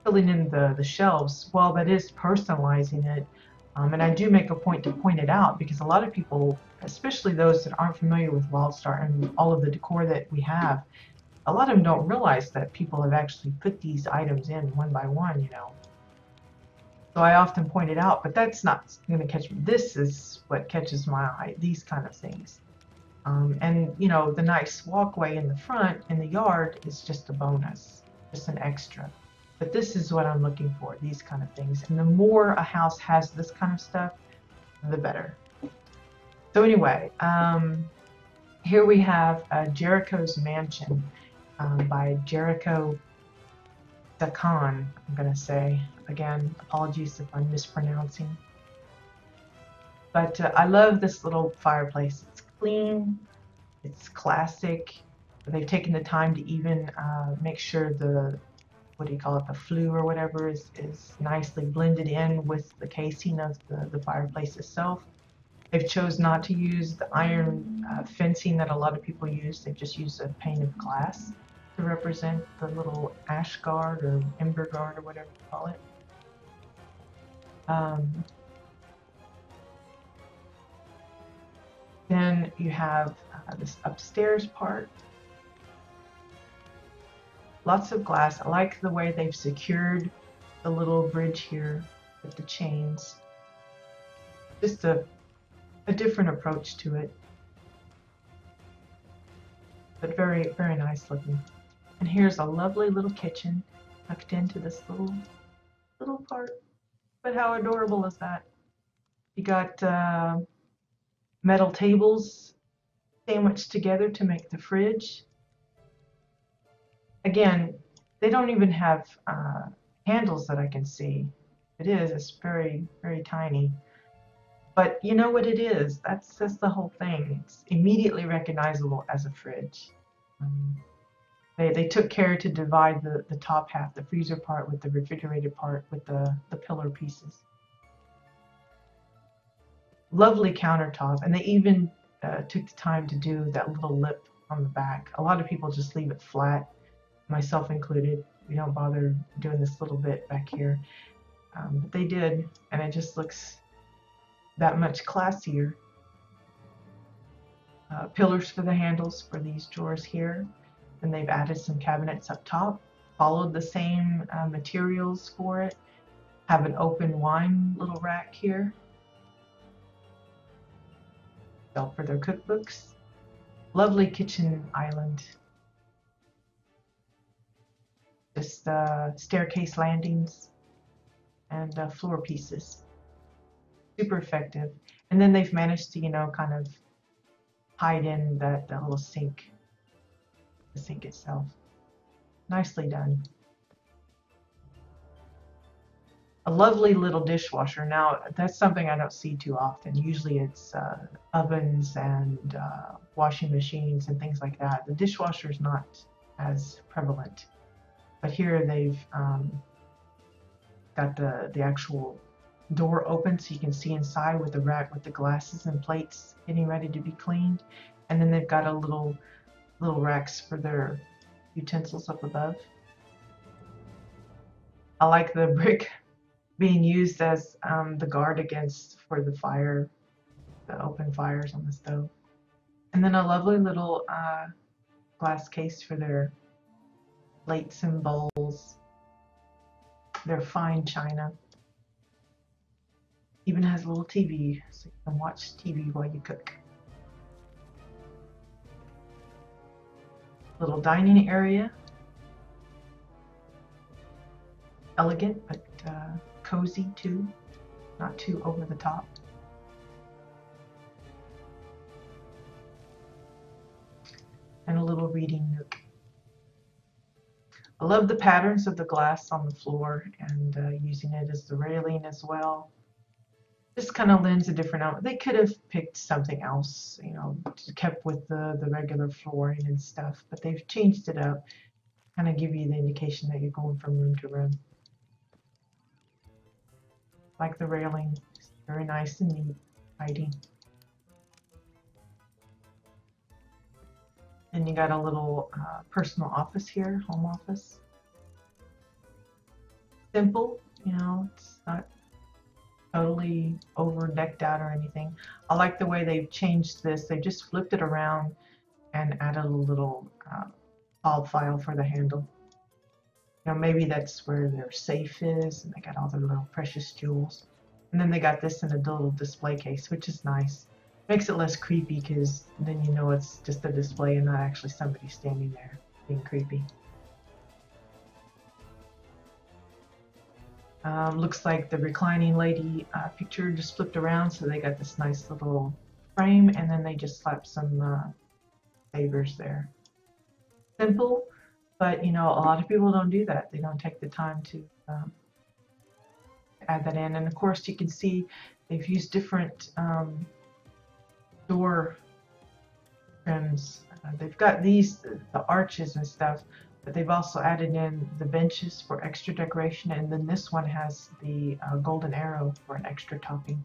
filling in the shelves, well, that is personalizing it. And I do make a point to point it out because a lot of people, especially those that aren't familiar with WildStar and all of the decor that we have, a lot of them don't realize that people have actually put these items in one by one. So I often point it out, but that's not going to catch me. This is what catches my eye, these kind of things. And the nice walkway in the front in the yard is just a bonus, just an extra. But this is what I'm looking for, these kind of things. And the more a house has this kind of stuff, the better. So anyway, here we have Jericho's Mansion by Jericho Dakan, I'm going to say. Again, apologies if I'm mispronouncing. But I love this little fireplace. It's clean, it's classic. They've taken the time to even make sure the, what do you call it, the flue or whatever is nicely blended in with the casing of the fireplace itself. They've chose not to use the iron fencing that a lot of people use. They've just used a pane of glass to represent the little ash guard or ember guard or whatever you call it. Then you have this upstairs part. Lots of glass. I like the way they've secured the little bridge here with the chains. Just a different approach to it. But very, very nice looking. And here's a lovely little kitchen tucked into this little part. But how adorable is that? You got metal tables sandwiched together to make the fridge. Again, they don't even have handles that I can see. It's very, very tiny. But you know what it is? That's the whole thing. It's immediately recognizable as a fridge. They took care to divide the top half, the freezer part, with the refrigerator part, with the pillar pieces. Lovely countertop, and they even took the time to do that little lip on the back. A lot of people just leave it flat, myself included. We don't bother doing this little bit back here, but they did, and it just looks that much classier. Pillars for the handles for these drawers here, and they've added some cabinets up top, followed the same materials for it, have an open wine little rack here, shelf for their cookbooks, lovely kitchen island, just staircase landings and floor pieces. Super effective. And then they've managed to, kind of hide in that little sink, the sink itself. Nicely done. A lovely little dishwasher. Now, that's something I don't see too often. Usually it's ovens and washing machines and things like that. The dishwasher is not as prevalent. But here they've got the actual door open so you can see inside with the rack with the glasses and plates getting ready to be cleaned. And then they've got a little racks for their utensils up above. I like the brick being used as the guard for the fire, the open fires on the stove. And then a lovely little glass case for their plates and bowls, their fine china. Even has a little TV so you can watch TV while you cook. Little dining area. Elegant, but cozy too. Not too over the top. And a little reading nook. I love the patterns of the glass on the floor and using it as the railing as well. Just kind of lends a different element. They could have picked something else, kept with the regular flooring and stuff, but they've changed it up, kind of give you the indication that you're going from room to room. Like the railing, very nice and neat, tidy. And you got a little personal office here, home office. Simple, it's not totally over decked out or anything. I like the way they've changed this. They just flipped it around and added a little fob file for the handle. Maybe that's where their safe is, and they got all their little precious jewels. And then they got this in a little display case, which is nice. Makes it less creepy because then you know it's just a display and not actually somebody standing there being creepy. Looks like the reclining lady picture just flipped around, so they got this nice little frame, and then they just slapped some favors there. Simple, but a lot of people don't do that. They don't take the time to add that in. And of course, you can see they've used different door trims. They've got these, the arches and stuff, but they've also added in the benches for extra decoration, and then this one has the golden arrow for an extra topping.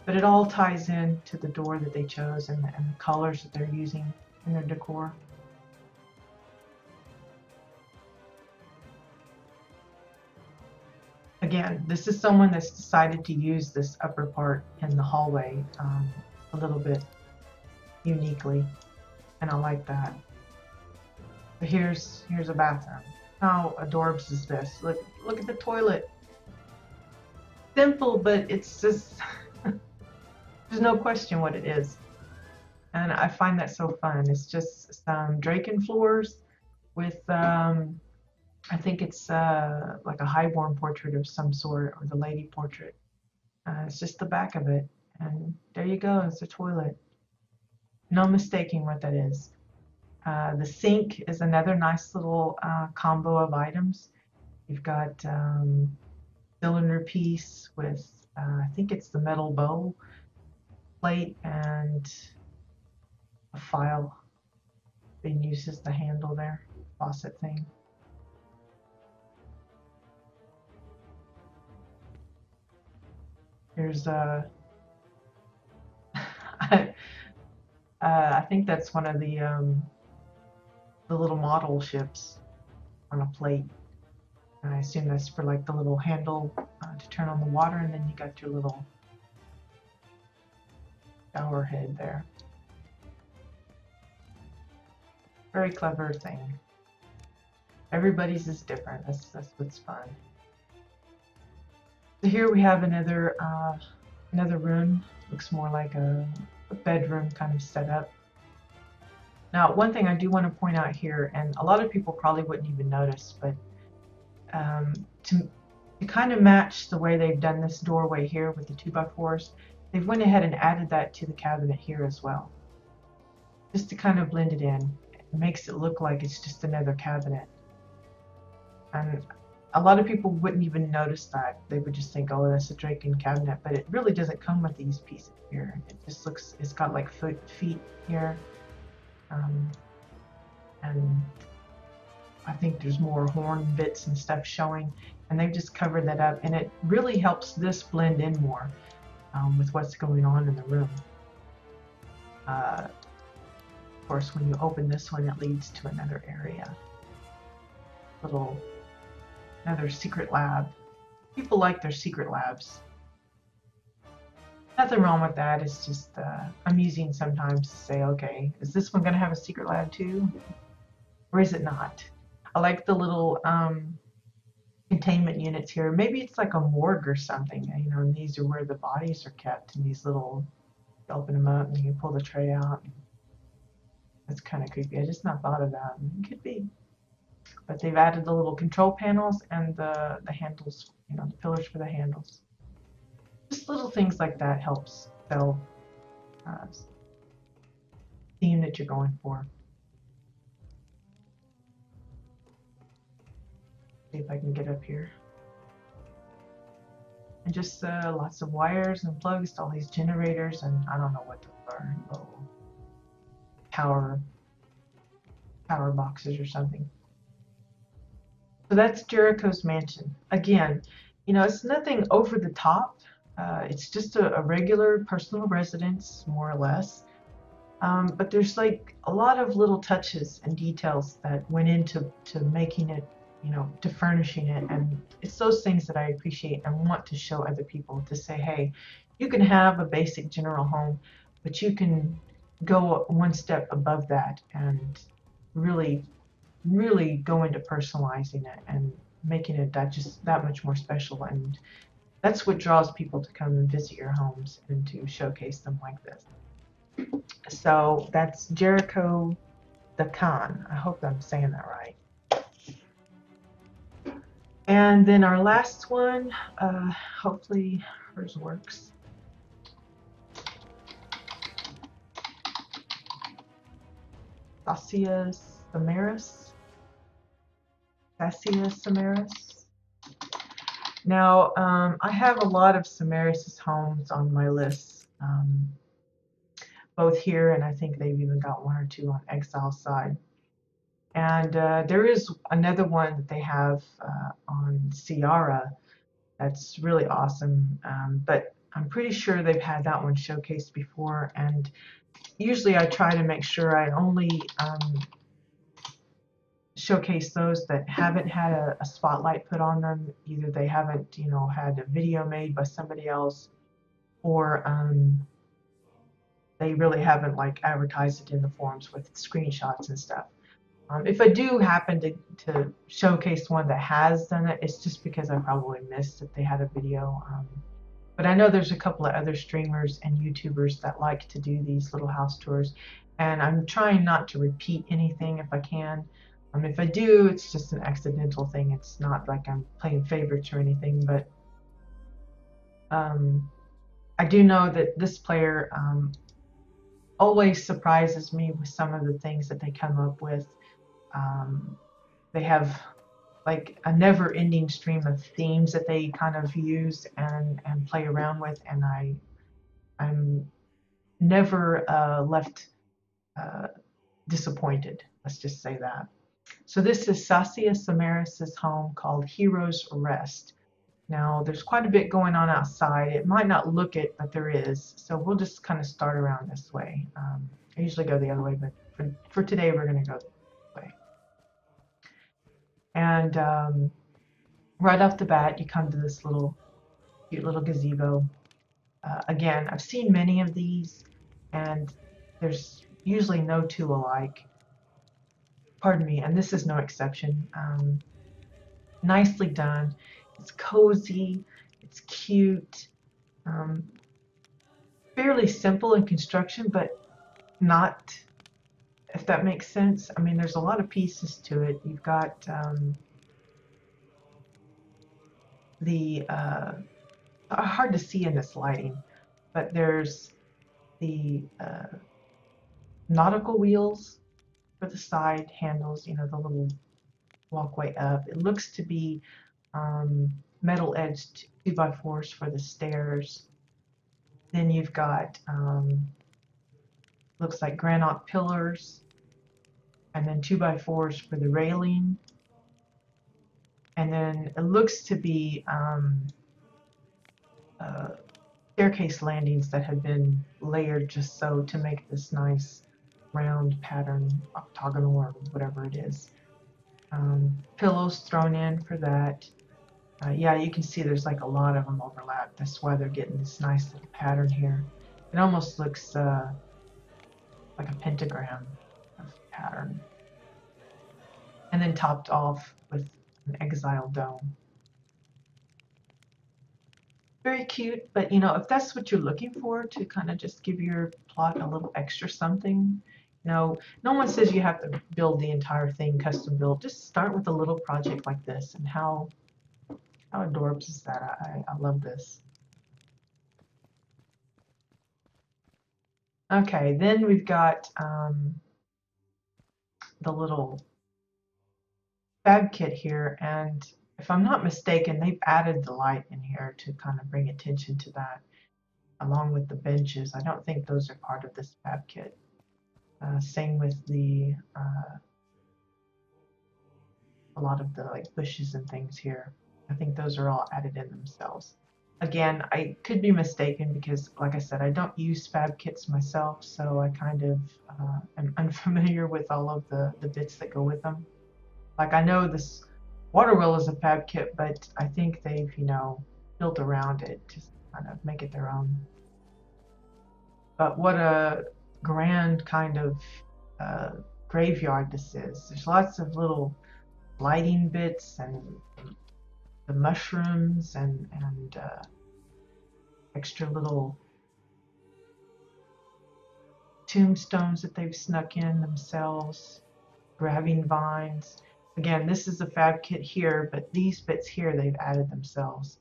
But it all ties in to the door that they chose and the colors that they're using in their decor. Again, this is someone that's decided to use this upper part in the hallway a little bit uniquely, and I like that. But here's a bathroom. How adorbs is this? Look at the toilet. Simple, but it's just there's no question what it is, and I find that so fun. It's just some Draken floors with I think it's like a highborn portrait of some sort, or the lady portrait. It's just the back of it, and there you go. It's a toilet. No mistaking what that is. The sink is another nice little combo of items. You've got cylinder piece with I think it's the metal bowl plate and a file being used as the handle there, faucet thing. Here's I think that's one of the little model ships on a plate. And I assume that's for like the little handle to turn on the water, and then you got your little shower head there. Very clever thing. Everybody's is different. That's what's fun. So here we have another room. Looks more like a bedroom kind of setup. Now, one thing I do want to point out here, and a lot of people probably wouldn't even notice, but to kind of match the way they've done this doorway here with the 2x4s, they've went ahead and added that to the cabinet here as well, just to kind of blend it in. It makes it look like it's just another cabinet, and a lot of people wouldn't even notice that. They would just think, oh, that's a Draken cabinet, but it really doesn't come with these pieces here. It just looks, it's got like feet here, and I think there's more horn bits and stuff showing, and they've just covered that up, and it really helps this blend in more with what's going on in the room. Of course, when you open this one, it leads to another area, another secret lab. People like their secret labs. Nothing wrong with that. It's just amusing sometimes to say, okay, is this one going to have a secret lab too? Or is it not? I like the little containment units here. Maybe it's like a morgue or something, and these are where the bodies are kept, and these little, you open them up and you pull the tray out. That's kind of creepy. I just not thought of that. It could be. But they've added the little control panels and the handles, the pillars for the handles. Just little things like that helps sell theme that you're going for. See if I can get up here. and just lots of wires and plugs to all these generators, and I don't know what those are, little power boxes or something. So that's Jericho's mansion. Again, it's nothing over the top. It's just a regular personal residence, more or less. But there's like a lot of little touches and details that went into making it, to furnishing it. And it's those things that I appreciate and want to show other people, to say, hey, you can have a basic general home, but you can go one step above that and really, really go into personalizing it and making it just that much more special. And that's what draws people to come and visit your homes and to showcase them like this. So that's Jericho the Khan. I hope I'm saying that right. And then our last one, hopefully hers works. Sacia Samaris. Now, I have a lot of Samaris' homes on my list, both here, and I think they've even got one or two on Exile's side. And there is another one that they have on Ciara that's really awesome, but I'm pretty sure they've had that one showcased before, and usually I try to make sure I only showcase those that haven't had a spotlight put on them. Either they haven't, had a video made by somebody else, or they really haven't like advertised it in the forums with screenshots and stuff. If I do happen to showcase one that has done it, it's just because I probably missed if they had a video. But I know there's a couple of other streamers and YouTubers that like to do these little house tours, and I'm trying not to repeat anything if I can. If I do, it's just an accidental thing. It's not like I'm playing favorites or anything, but I do know that this player always surprises me with some of the things that they come up with. They have like a never-ending stream of themes that they kind of use and play around with, and I'm never left disappointed. Let's just say that. So this is Sacia Samaris' home called Heroes Rest. Now there's quite a bit going on outside. It might not look it, but there is. So we'll just kind of start around this way. I usually go the other way, but for today we're going to go this way. And right off the bat, you come to this cute little gazebo. Again, I've seen many of these, and there's usually no two alike. Pardon me, and this is no exception. Nicely done. It's cozy. It's cute. Fairly simple in construction, but not, if that makes sense. I mean, there's a lot of pieces to it. You've got hard to see in this lighting, but there's the nautical wheels for the side handles, the little walkway up. It looks to be metal edged 2x4s for the stairs. Then you've got looks like granite pillars, and then 2x4s for the railing. And then it looks to be staircase landings that have been layered just so to make this nice round pattern, octagonal or whatever it is. Pillows thrown in for that. Yeah, you can see there's like a lot of them overlap. That's why they're getting this nice little pattern here. It almost looks like a pentagram of pattern. And then topped off with an exile dome. Very cute, but if that's what you're looking for, to kind of just give your plot a little extra something, no one says you have to build the entire thing custom built. Just start with a little project like this, and how adorable is that? I love this. Okay, then we've got the little fab kit here, and If I'm not mistaken, they've added the light in here to kind of bring attention to that, along with the benches. I don't think those are part of this fab kit. Same with the a lot of the like bushes and things here. I think those are all added in themselves. Again, I could be mistaken because, like I said, I don't use fab kits myself, so I kind of am unfamiliar with all of the bits that go with them. Like I know this water wheel is a fab kit, but I think they've, built around it to kind of make it their own. But what a grand kind of uh, graveyard this is. There's lots of little lighting bits and the mushrooms and extra little tombstones that they've snuck in themselves, grabbing vines. Again, this is a fab kit here, but these bits here they've added themselves.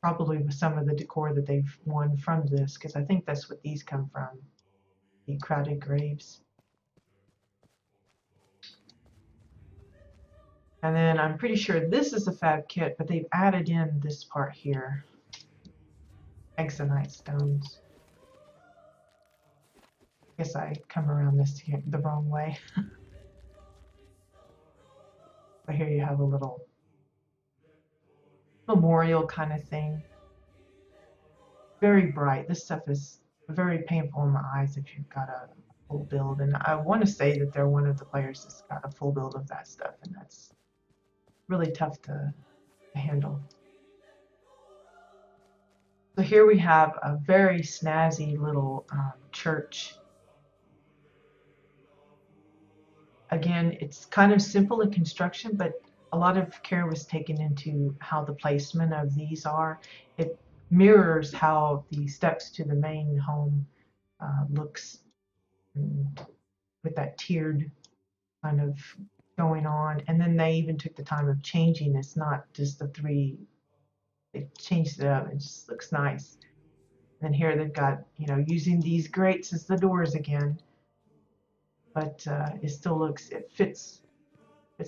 Probably with some of the decor that they've won from this, because I think that's what these come from, the crowded graves. And then I'm pretty sure this is a fab kit, but they've added in this part here. Exonite stones. I guess I come around this here the wrong way. But here you have a little memorial kind of thing. Very bright. This stuff is very painful in the eyes if you've got a full build. And I want to say that they're one of the players that's got a full build of that stuff, and that's really tough to handle. So here we have a very snazzy little church. Again, it's kind of simple in construction, but a lot of care was taken into how the placement of these are. It mirrors how the steps to the main home looks, with that tiered kind of going on. And then they even took the time of changing. It's not just the three. They changed it up. It just looks nice. And then here they've got, using these grates as the doors again. But it still looks, it fits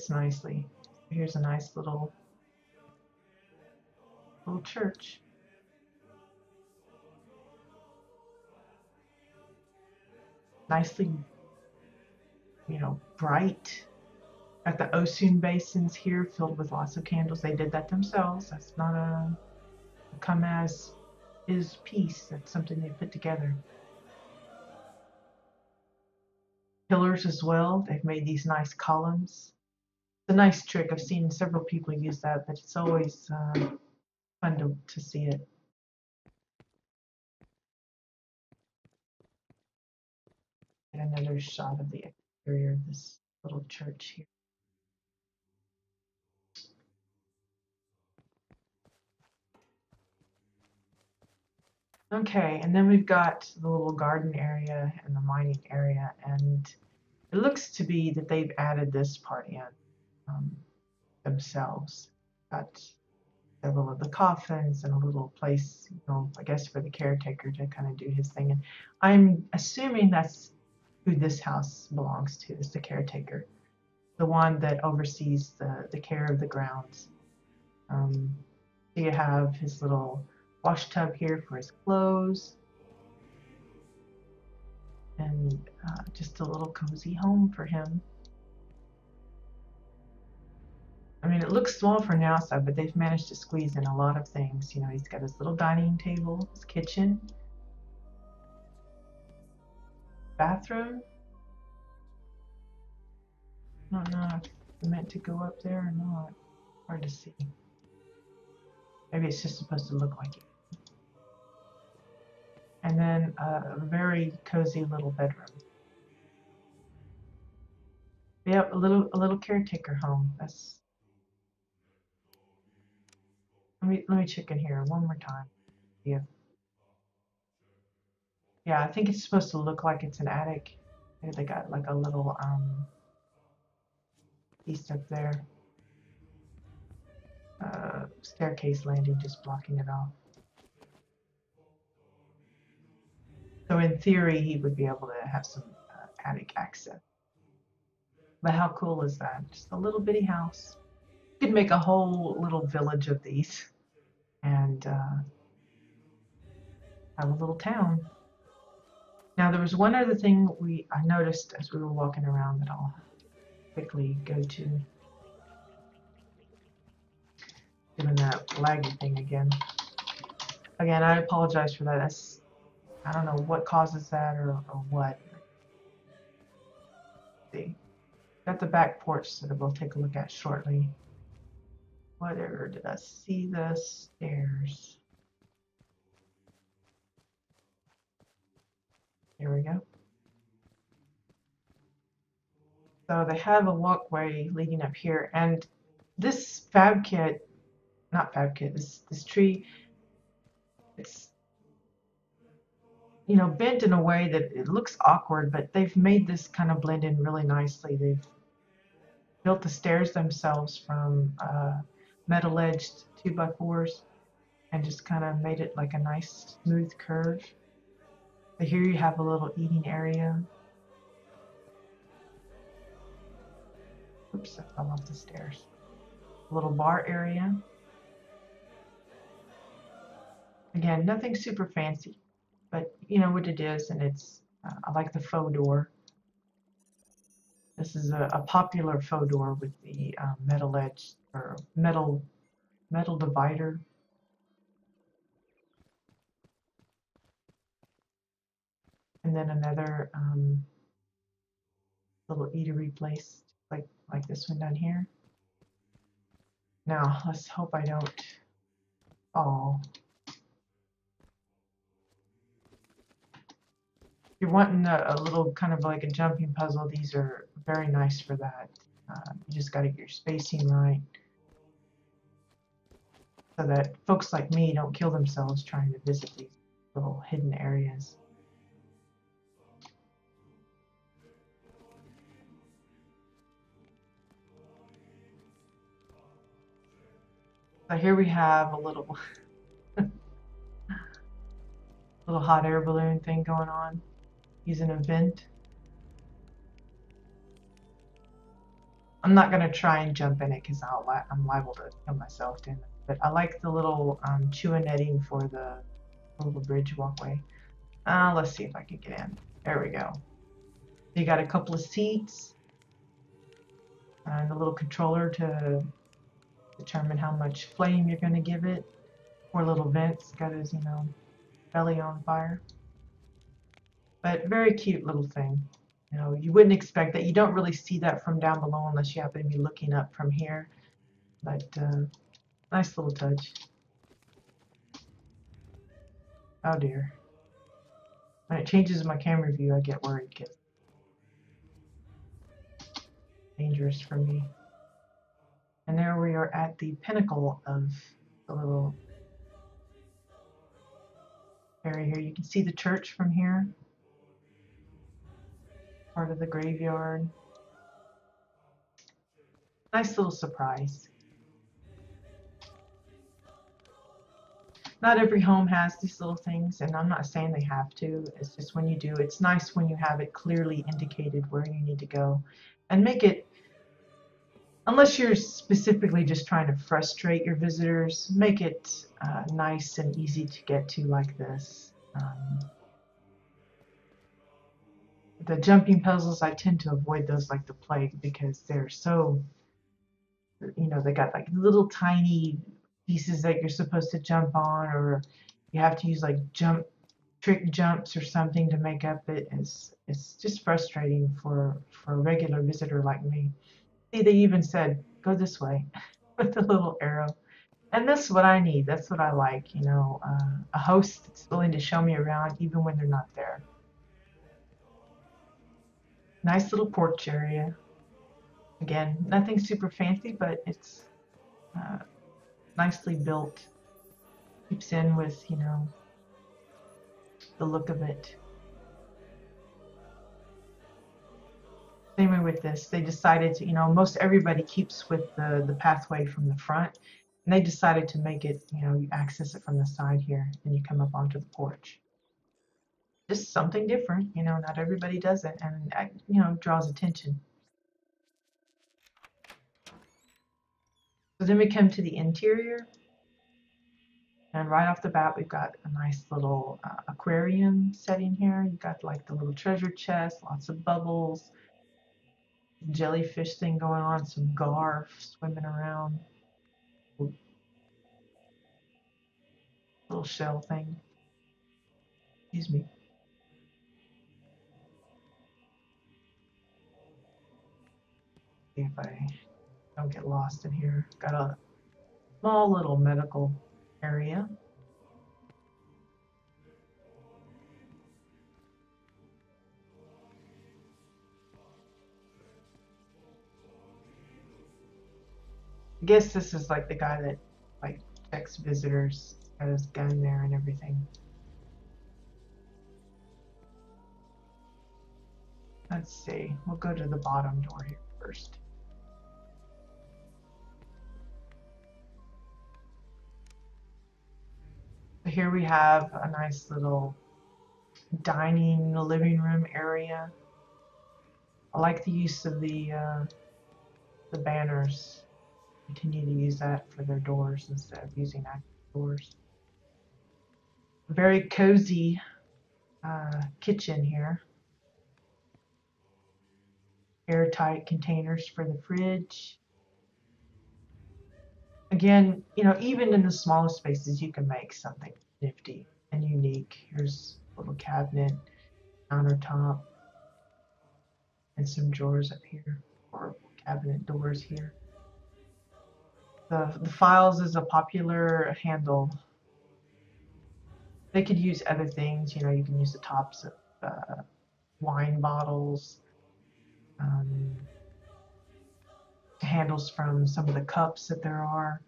nicely. Here's a nice little church. Nicely, bright. Got the Osun basins here filled with lots of candles. They did that themselves. That's not a come as is piece. That's something they put together. Pillars as well. They've made these nice columns. It's a nice trick. I've seen several people use that, but it's always fun to see it. And another shot of the exterior of this little church here. Okay, and then we've got the little garden area and the mining area, and it looks to be that they've added this part in themselves. Got several of the coffins and a little place, I guess for the caretaker to kind of do his thing. And I'm assuming that's who this house belongs to, is the caretaker, the one that oversees the care of the grounds. So you have his little wash tub here for his clothes, and just a little cozy home for him. I mean, it looks small for an outside, but they've managed to squeeze in a lot of things. He's got his little dining table, his kitchen, bathroom. I don't know if it's meant to go up there or not. Hard to see. Maybe it's just supposed to look like it. And then a very cozy little bedroom. Yep, a little caretaker home. That's. Let me check in here one more time. Yeah. Yeah, I think it's supposed to look like it's an attic. Maybe they got like a little piece up there. Staircase landing just blocking it off. So in theory, he would be able to have some attic access. But how cool is that? Just a little bitty house. You could make a whole little village of these and have a little town. Now there was one other thing I noticed as we were walking around that I'll quickly go to. Doing that laggy thing again. Again, I apologize for that. I don't know what causes that or what. Let's see. Got the back porch that we'll take a look at shortly. Whatever, did I see the stairs? Here we go. So they have a walkway leading up here, and this fab kit, not fab kit, this tree, it's bent in a way that it looks awkward, but they've made this kind of blend in really nicely. They've built the stairs themselves from metal edged 2x4s and just kind of made it like a nice smooth curve. So here you have a little eating area. Oops, I fell off the stairs. A little bar area. Again, nothing super fancy, but you know what it is, and it's, I like the faux door. This is a popular faux door with the metal edge or metal divider. And then another little eatery place like this one down here. Now let's hope I don't fall. If you're wanting a little kind of like a jumping puzzle, these are very nice for that. You just got to get your spacing right so that folks like me don't kill themselves trying to visit these little hidden areas. So here we have a little hot air balloon thing going on using a vent. I'm not going to try and jump in it because I'm liable to kill myself doing it. But I like the little chua netting for the little bridge walkway. Let's see if I can get in. There we go. You got a couple of seats and a little controller to determine how much flame you're going to give it. 4 little vents, got his, belly on fire. But very cute little thing. You wouldn't expect that. You don't really see that from down below unless you happen to be looking up from here. But nice little touch. Oh dear. When it changes my camera view, I get worried because it's dangerous for me. And there we are at the pinnacle of the little area here. You can see the church from here. Part of the graveyard. Nice little surprise. Not every home has these little things, and I'm not saying they have to. It's just when you do, it's nice when you have it clearly indicated where you need to go. And make it, unless you're specifically just trying to frustrate your visitors, make it nice and easy to get to like this. The jumping puzzles, I tend to avoid those like the plague because they're so, they got like little tiny pieces that you're supposed to jump on, or you have to use like trick jumps or something to make up it. It's just frustrating for a regular visitor like me. See, they even said go this way with the little arrow, and that's what I need. That's what I like, a host that's willing to show me around even when they're not there. Nice little porch area. Again, nothing super fancy, but it's nicely built. Keeps in with, the look of it. Same way with this. They decided to, most everybody keeps with the pathway from the front. And they decided to make it, you access it from the side here and you come up onto the porch. Just something different, not everybody does it, and draws attention. So then we come to the interior, and right off the bat, we've got a nice little aquarium setting here. You've got like the little treasure chest, lots of bubbles, jellyfish thing going on, some gar swimming around, little shell thing. Excuse me. See if I don't get lost in here. Got a small little medical area. I guess this is like the guy that like checks visitors, got his gun there and everything. Let's see. We'll go to the bottom door here first. So here we have a nice little dining living room area. I like the use of the banners. Continue to use that for their doors instead of using active doors. Very cozy kitchen here. Airtight containers for the fridge. Again, you know, even in the smallest spaces, you can make something nifty and unique. Here's a little cabinet, countertop, and some drawers up here, or cabinet doors here. The files is a popular handle. They could use other things, you know, you can use the tops of wine bottles, handles from some of the cups that there are.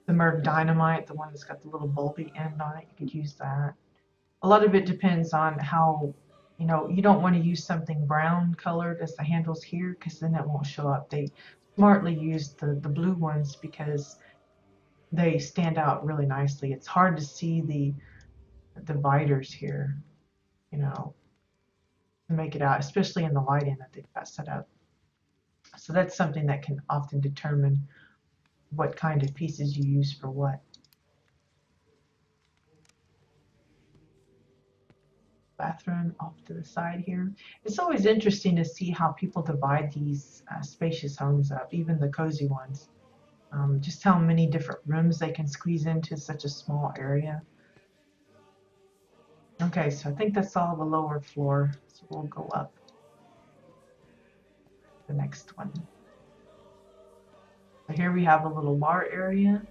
The Merc Dynamite, the one that's got the little bulby end on it, you could use that. A lot of it depends on how, you know, you don't want to use something brown colored as the handles here because then it won't show up. They smartly use the blue ones because they stand out really nicely. It's hard to see the dividers here, you know, to make it out, especially in the lighting that they've got set up. So that's something that can often determine what kind of pieces you use for what. Bathroom off to the side here. It's always interesting to see how people divide these spacious homes up, even the cozy ones. Just how many different rooms they can squeeze into such a small area. Okay, so I think that's all the lower floor, so we'll go up the next one. So here we have a little bar area.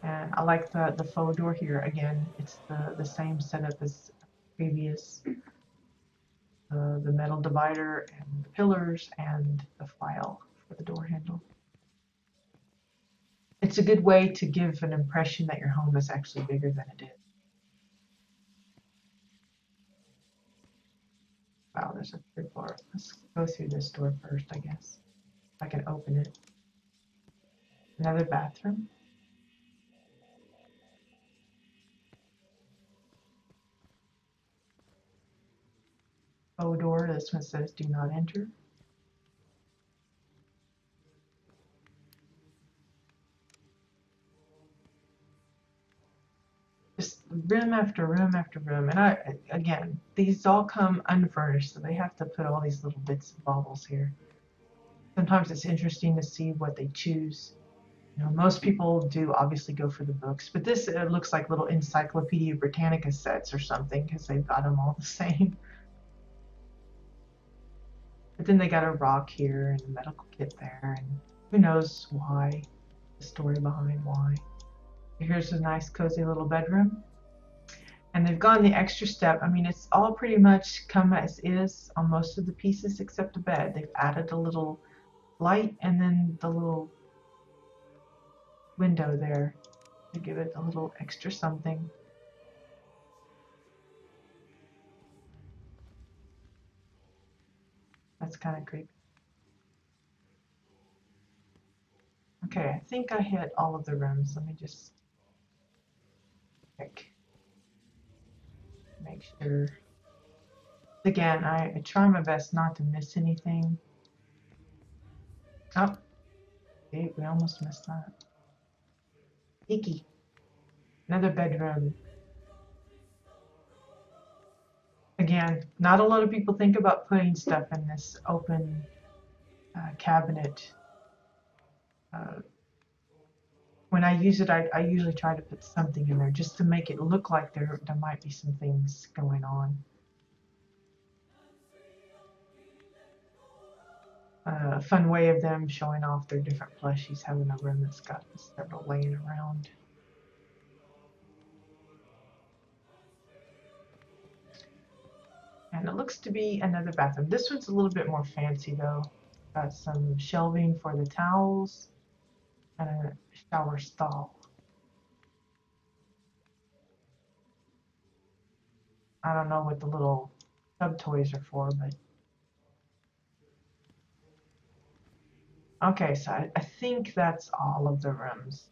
And I like the faux door here. Again, it's the same setup as previous. The metal divider and the pillars and the file for the door handle. It's a good way to give an impression that your home is actually bigger than it is. Wow, there's a third floor. Let's go through this door first, I guess. If I can open it. Another bathroom. Faux door. This one says do not enter. Just room after room after room. And again, these all come unfurnished, so they have to put all these little bits and baubles here. Sometimes it's interesting to see what they choose. You know, most people do obviously go for the books, but this looks like little Encyclopedia Britannica sets or something because they've got them all the same. But then they got a rock here and a medical kit there, and who knows why, the story behind why. Here's a nice cozy little bedroom. And they've gone the extra step. I mean, it's all pretty much come as is on most of the pieces except the bed. They've added a little light and then the little window there to give it a little extra something. That's kind of creepy. Okay, I think I hit all of the rooms. Let me just check. Make sure. Again, I try my best not to miss anything. Oh, okay, we almost missed that. Icky. Another bedroom. Again, not a lot of people think about putting stuff in this open cabinet. Uh, when I use it, I usually try to put something in there just to make it look like there might be some things going on. A fun way of them showing off their different plushies, having a room that's got several laying around. And it looks to be another bathroom. This one's a little bit more fancy though. Got some shelving for the towels and a shower stall. I don't know what the little sub toys are for, but okay, so I think that's all of the rooms.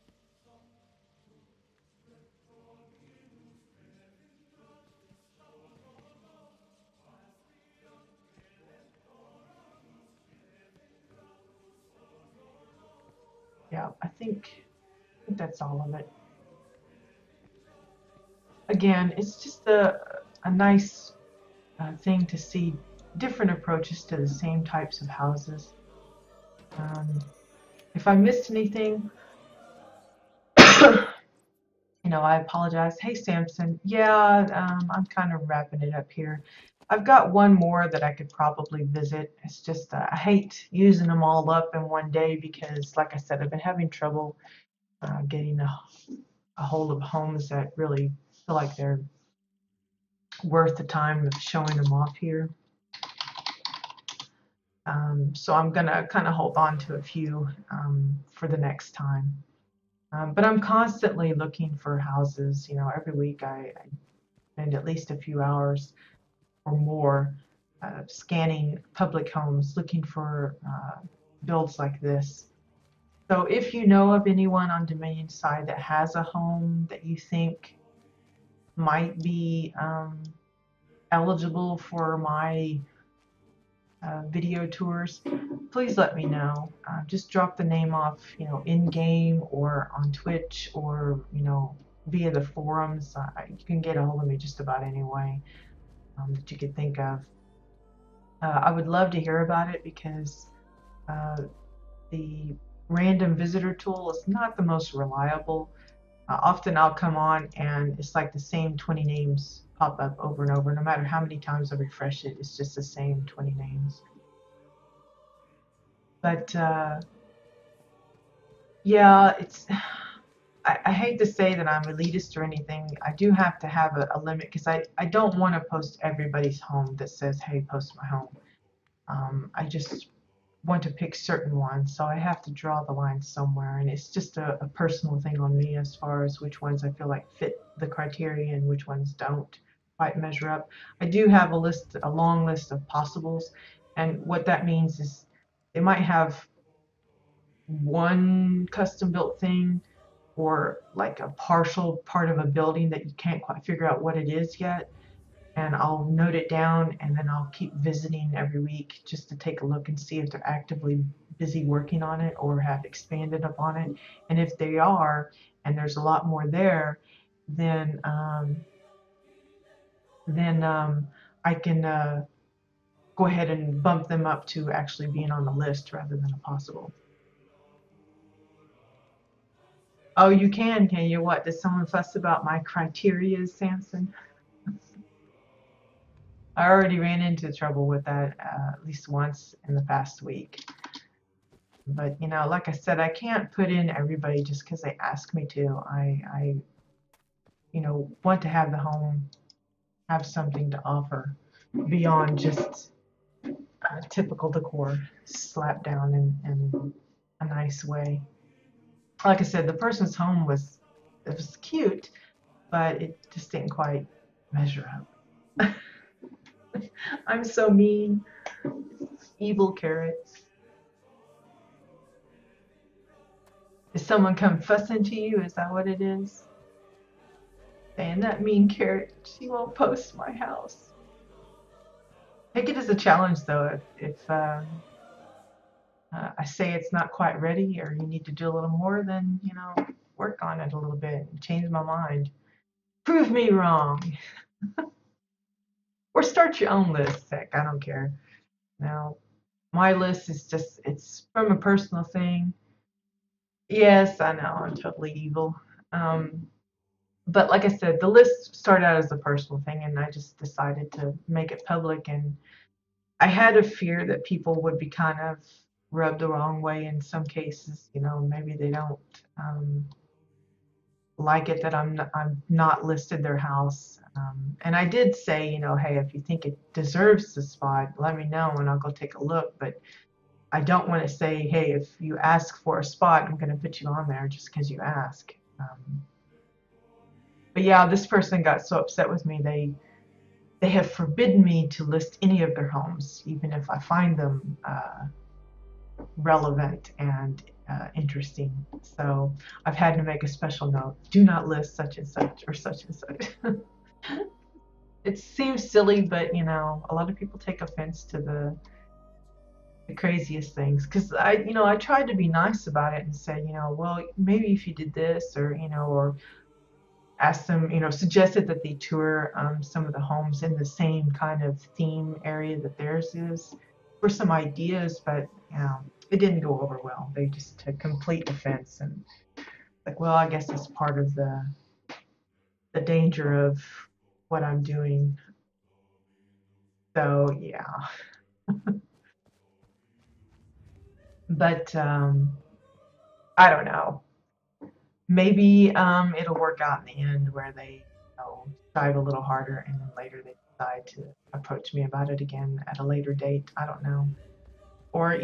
Yeah, I think that's all of it. Again, it's just a nice thing to see different approaches to the same types of houses. If I missed anything, I apologize. Hey, Samson. Yeah, I'm kind of wrapping it up here. I've got one more that I could probably visit. It's just, I hate using them all up in one day because, like I said, I've been having trouble getting a hold of homes that really feel like they're worth the time of showing them off here. So I'm going to kind of hold on to a few for the next time. But I'm constantly looking for houses. Every week I spend at least a few hours or more scanning public homes, looking for builds like this. So if you know of anyone on Dominion side that has a home that you think might be eligible for my video tours, please let me know. Just drop the name off, in game or on Twitch or via the forums. You can get a hold of me just about any way that you could think of. I would love to hear about it because the random visitor tool is not the most reliable. Often I'll come on and it's like the same 20 names pop up over and over. No matter how many times I refresh it, it's just the same 20 names. But yeah, I hate to say that I'm elitist or anything. I do have to have a limit because I don't want to post everybody's home that says, hey, post my home. I just want to pick certain ones, so I have to draw the line somewhere, and it's just a personal thing on me as far as which ones I feel like fit the criteria and which ones don't quite measure up. I do have a long list of possibles, and what that means is they might have one custom built thing or like a partial part of a building that you can't quite figure out what it is yet, and I'll note it down and then I'll keep visiting every week just to take a look and see if they're actively busy working on it or have expanded upon it. And if they are, and there's a lot more there, then I can go ahead and bump them up to actually being on the list rather than a possible. Oh, you can you? What, does someone fuss about my criteria, Samson? I already ran into trouble with that at least once in the past week. But like I said, I can't put in everybody just because they ask me to. I want to have the home have something to offer beyond just typical decor slapped down in a nice way. Like I said, the person's home was cute, but it just didn't quite measure up. I'm so mean. Evil carrot. Is someone come fussing to you? Is that what it is? Saying that mean carrot, she won't post my house. Take it as a challenge, though. If I say it's not quite ready or you need to do a little more, then, work on it a little bit and change my mind. Prove me wrong. Or start your own list. Heck, I don't care. Now, my list is just, it's from a personal thing. Yes, I know, I'm totally evil. Um, but like I said, the list started out as a personal thing, and I just decided to make it public. And I had a fear that people would be kind of rubbed the wrong way in some cases. Maybe they don't like it that I'm not listed their house. And I did say, hey, if you think it deserves the spot, let me know and I'll go take a look. But I don't want to say, hey, if you ask for a spot, I'm going to put you on there just because you ask. But yeah, this person got so upset with me. They have forbidden me to list any of their homes, even if I find them relevant and interesting. So I've had to make a special note: do not list such and such or such and such. It seems silly, but a lot of people take offense to the craziest things. Because I tried to be nice about it and say, well, maybe if you did this, or asked them, suggested that they tour some of the homes in the same kind of theme area that theirs is for some ideas, but it didn't go over well. They just took complete offense and like, well, I guess it's part of the danger of what I'm doing. So yeah, but I don't know. Maybe it'll work out in the end where they strive a little harder and then later they decide to approach me about it again at a later date. I don't know. Or,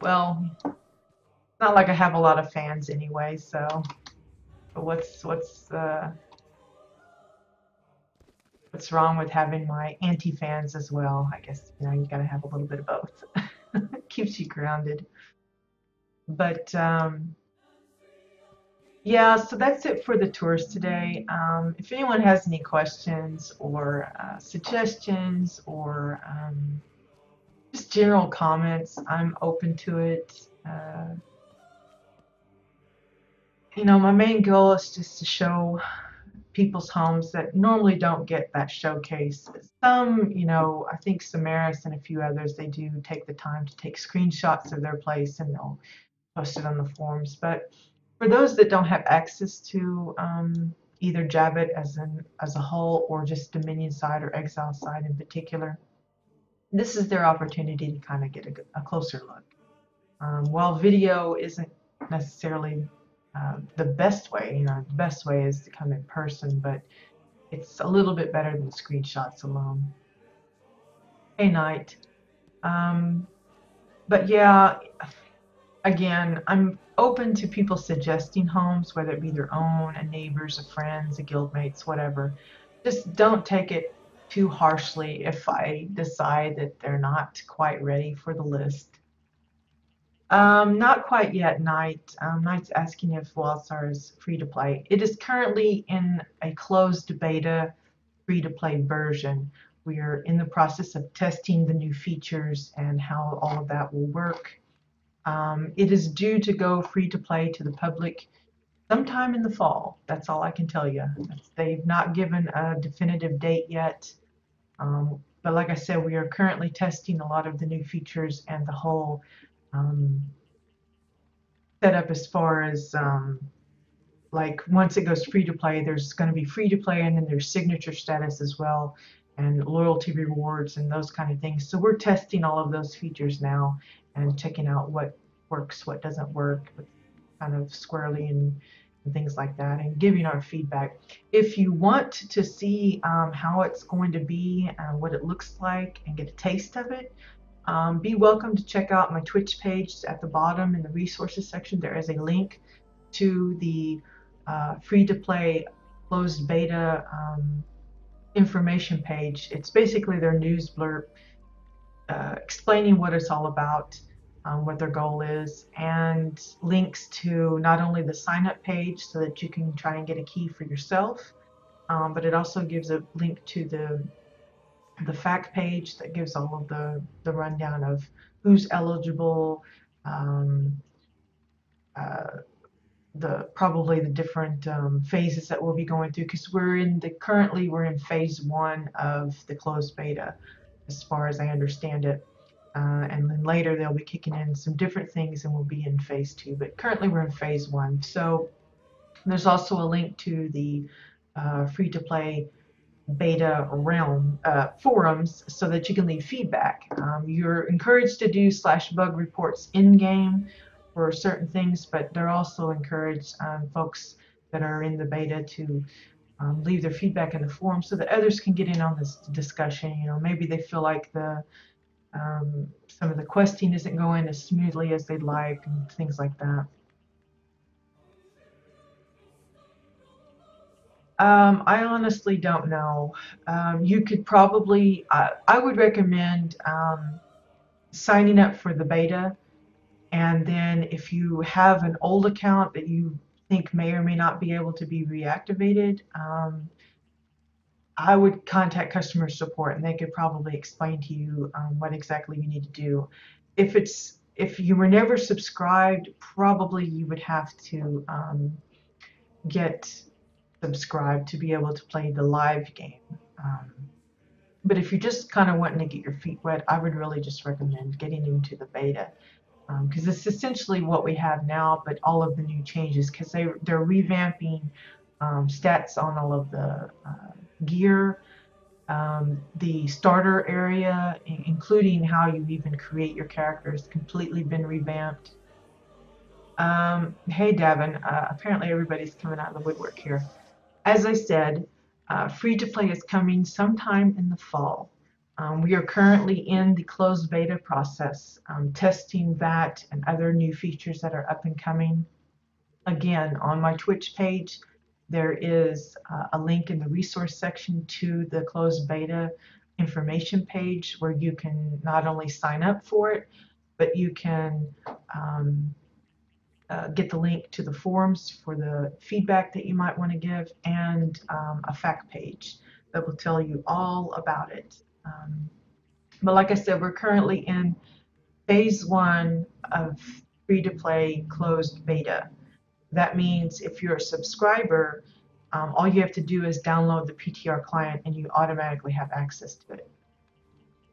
well, it's not like I have a lot of fans anyway, so what's wrong with having my anti-fans as well? I guess, you gotta have a little bit of both. Keeps you grounded. But yeah, so that's it for the tours today. If anyone has any questions or suggestions or just general comments, I'm open to it. My main goal is just to show people's homes that normally don't get that showcase. Some, I think Samaris and a few others, they do take the time to take screenshots of their place and they'll post it on the forums. But for those that don't have access to either Jabbit as a whole or just Dominion side or Exile side in particular, this is their opportunity to kind of get a closer look. While video isn't necessarily the best way, the best way is to come in person, but it's a little bit better than screenshots alone. Hey, Night. But yeah, again, I'm open to people suggesting homes, whether it be their own, a neighbor's, a friend's, a guildmate's, whatever. Just don't take it too harshly if I decide that they're not quite ready for the list. Not quite yet, Knight. Knight's asking if WildStar is free to play. It is currently in a closed beta free to play version. We are in the process of testing the new features and how all of that will work. It is due to go free to play to the public sometime in the fall. That's all I can tell you. They've not given a definitive date yet. But like I said, we are currently testing a lot of the new features and the whole setup as far as like once it goes free to play, there's going to be free to play and then there's signature status as well and loyalty rewards and those kind of things. So we're testing all of those features now and checking out what works, what doesn't work, what's kind of squirrely and things like that, and giving our feedback. If you want to see how it's going to be, what it looks like, and get a taste of it, be welcome to check out my Twitch page. At the bottom in the resources section, there is a link to the free-to-play closed beta information page. It's basically their news blurb explaining what it's all about, what their goal is, and links to not only the sign-up page so that you can try and get a key for yourself, but it also gives a link to the the fact page that gives all of the rundown of who's eligible, um, uh, probably the different phases that we'll be going through, because currently we're in phase 1 of the closed beta, as far as I understand it. And then later they'll be kicking in some different things and we'll be in phase 2, but currently we're in phase 1. So there's also a link to the free-to-play beta realm forums so that you can leave feedback. You're encouraged to do /bug reports in game for certain things, but they're also encouraged folks that are in the beta to leave their feedback in the forum so that others can get in on this discussion. You know, maybe they feel like some of the questing isn't going as smoothly as they'd like, and things like that. I honestly don't know. You could probably, I would recommend signing up for the beta, and then if you have an old account that you think may or may not be able to be reactivated, I would contact customer support and they could probably explain to you what exactly you need to do. If you were never subscribed, probably you would have to get subscribed to be able to play the live game. But if you're just kind of wanting to get your feet wet, I would really just recommend getting into the beta, because it's essentially what we have now, but all of the new changes, because they're revamping stats on all of the gear, the starter area, including how you even create your character, has completely been revamped. Hey, Davin, apparently everybody's coming out of the woodwork here. As I said, free-to-play is coming sometime in the fall. We are currently in the closed beta process, testing that and other new features that are up and coming. Again, on my Twitch page, there is a link in the resource section to the closed beta information page where you can not only sign up for it, but you can get the link to the forums for the feedback that you might want to give, and a fact page that will tell you all about it. But like I said, we're currently in phase 1 of free-to-play closed beta. That means if you're a subscriber, all you have to do is download the PTR client and you automatically have access to it.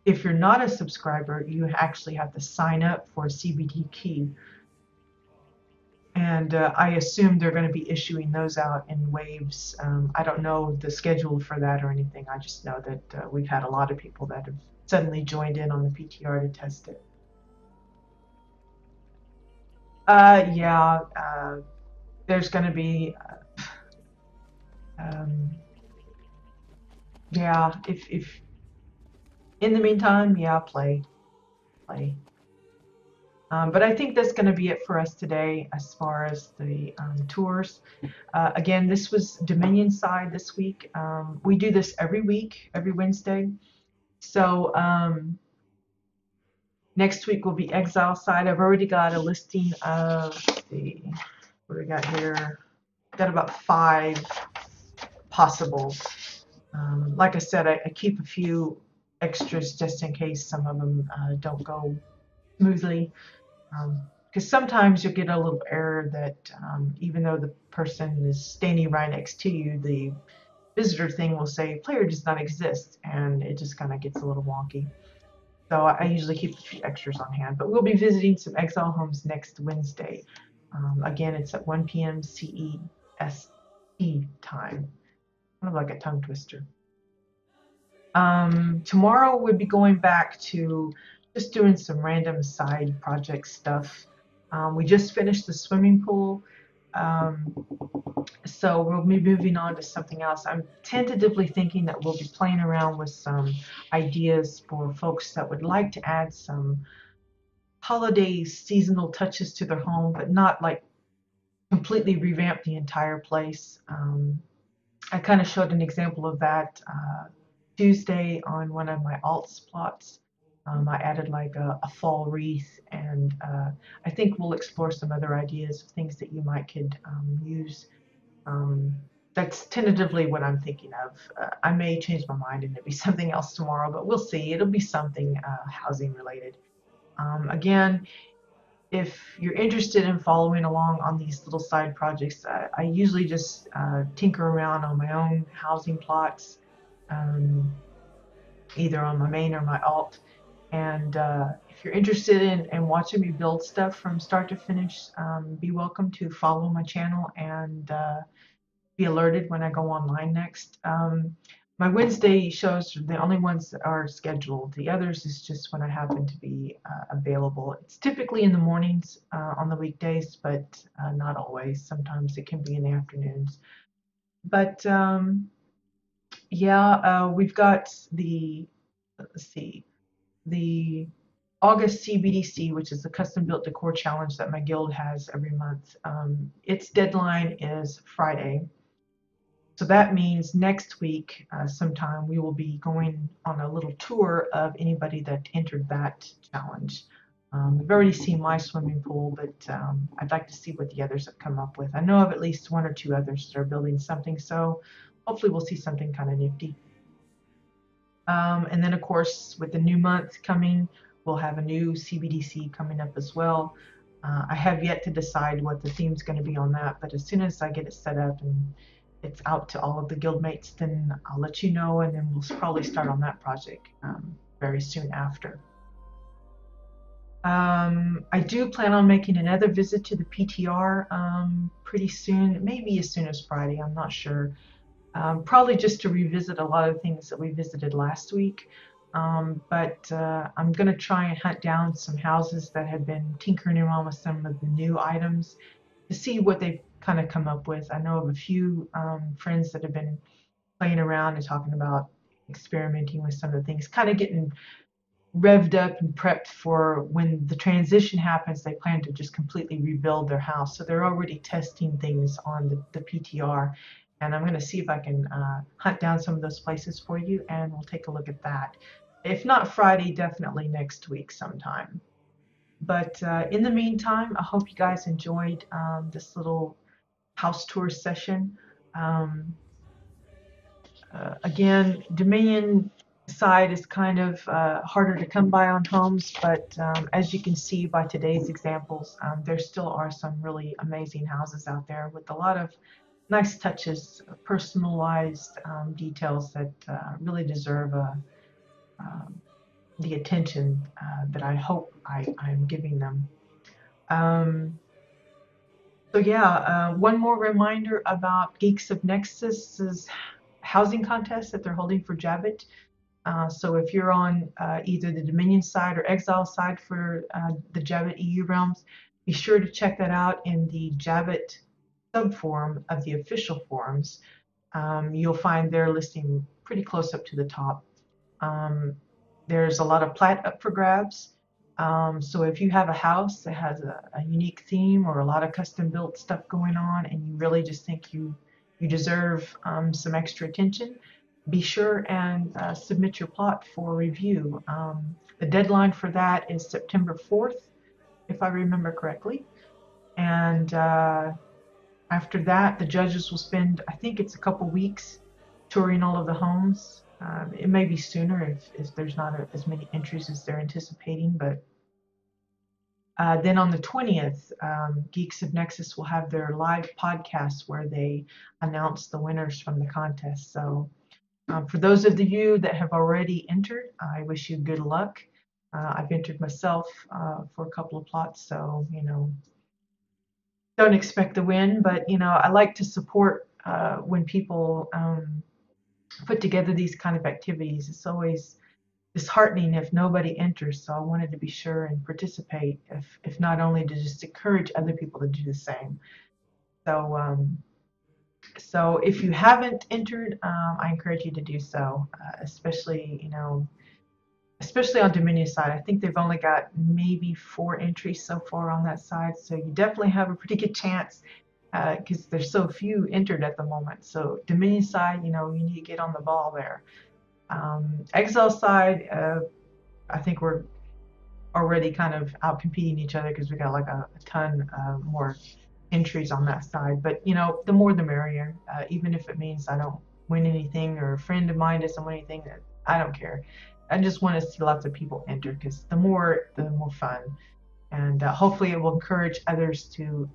If you're not a subscriber, you actually have to sign up for a CBD key. And I assume they're going to be issuing those out in waves. I don't know the schedule for that or anything. I just know that we've had a lot of people that have suddenly joined in on the PTR to test it. Yeah, there's going to be, yeah, if in the meantime, yeah, play. But I think that's going to be it for us today as far as the tours. Again, this was Dominion side this week. We do this every week, every Wednesday. So next week will be Exile side. I've already got a listing of what do we got here? Got about 5 possible. Like I said, I keep a few extras just in case some of them don't go smoothly. Because sometimes you'll get a little error that even though the person is standing right next to you, the visitor thing will say player does not exist, and it just kind of gets a little wonky. So I usually keep a few extras on hand. But we'll be visiting some Exile homes next Wednesday. Again, it's at 1 p.m. CEST time. Kind of like a tongue twister. Tomorrow we'll be going back to just doing some random side project stuff. We just finished the swimming pool, so we'll be moving on to something else. I'm tentatively thinking that we'll be playing around with some ideas for folks that would like to add some holiday seasonal touches to their home, but not like completely revamp the entire place. I kind of showed an example of that Tuesday on one of my alts plots. I added like a fall wreath, and I think we'll explore some other ideas of things that you might could use that's tentatively what I'm thinking of. I may change my mind and it'll be something else tomorrow, but we'll see. It'll be something housing related. Again, if you're interested in following along on these little side projects, I usually just tinker around on my own housing plots, um, either on my main or my alt. And if you're interested in watching me build stuff from start to finish, be welcome to follow my channel and be alerted when I go online next. My Wednesday shows are the only ones that are scheduled. The others is just when I happen to be available. It's typically in the mornings on the weekdays, but not always. Sometimes it can be in the afternoons. But yeah, we've got the, let's see, the August CBDC, which is the custom built decor challenge that my guild has every month. Its deadline is Friday. So that means next week, sometime, we will be going on a little tour of anybody that entered that challenge. We've already seen my swimming pool, but I'd like to see what the others have come up with. I know of at least one or two others that are building something, so hopefully we'll see something kind of nifty. And then, of course, with the new month coming, we'll have a new CBDC coming up as well. I have yet to decide what the theme's going to be on that, but as soon as I get it set up and it's out to all of the guildmates, then I'll let you know, and then we'll probably start on that project very soon after. I do plan on making another visit to the PTR pretty soon, maybe as soon as Friday, I'm not sure. Probably just to revisit a lot of things that we visited last week. But I'm going to try and hunt down some houses that have been tinkering around with some of the new items to see what they've kind of come up with. I know of a few friends that have been playing around and talking about experimenting with some of the things, kind of getting revved up and prepped for when the transition happens. They plan to just completely rebuild their house. So they're already testing things on the PTR. And I'm going to see if I can hunt down some of those places for you, and we'll take a look at that. If not Friday, definitely next week sometime. But in the meantime, I hope you guys enjoyed this little house tour session. Again, Dominion side is kind of harder to come by on homes, but as you can see by today's examples, there still are some really amazing houses out there with a lot of nice touches, personalized details that really deserve the attention that I hope I'm giving them. So yeah, one more reminder about Geeks of Nexus's housing contest that they're holding for Jabbit. So if you're on either the Dominion side or Exile side for the Jabbit-EU realms, be sure to check that out in the Jabbit subforum of the official forums. You'll find their listing pretty close up to the top. There's a lot of plat up for grabs. So if you have a house that has a unique theme or a lot of custom built stuff going on, and you really just think you deserve some extra attention, be sure and submit your plot for review. The deadline for that is September 4th, if I remember correctly. And after that, the judges will spend, I think it's a couple weeks, touring all of the homes. It may be sooner if there's not as many entries as they're anticipating, but then on the 20th, Geeks of Nexus will have their live podcast where they announce the winners from the contest. So for those of you that have already entered, I wish you good luck. I've entered myself for a couple of plots, so, you know, don't expect to win, but, you know, I like to support when people put together these kind of activities. It's always disheartening if nobody enters, so I wanted to be sure and participate, if not only to just encourage other people to do the same. So if you haven't entered, I encourage you to do so, especially, you know, especially on Dominion side. I think they've only got maybe 4 entries so far on that side, so you definitely have a pretty good chance because there's so few entered at the moment. So Dominion side, you know, you need to get on the ball there. Exile side, I think we're already kind of out competing each other because we got like a ton more entries on that side. But you know, the more the merrier. Even if it means I don't win anything, or a friend of mine doesn't win anything, I don't care. I just want to see lots of people enter, because the more fun, and hopefully it will encourage others to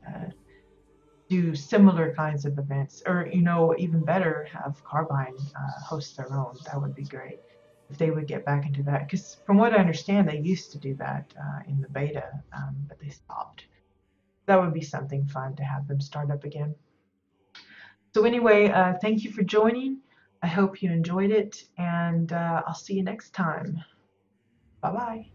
do similar kinds of events, or you know, even better, have Carbine host their own. That would be great if they would get back into that, because from what I understand, they used to do that in the beta, but they stopped. That would be something fun to have them start up again. So anyway, thank you for joining. I hope you enjoyed it, and I'll see you next time. Bye bye.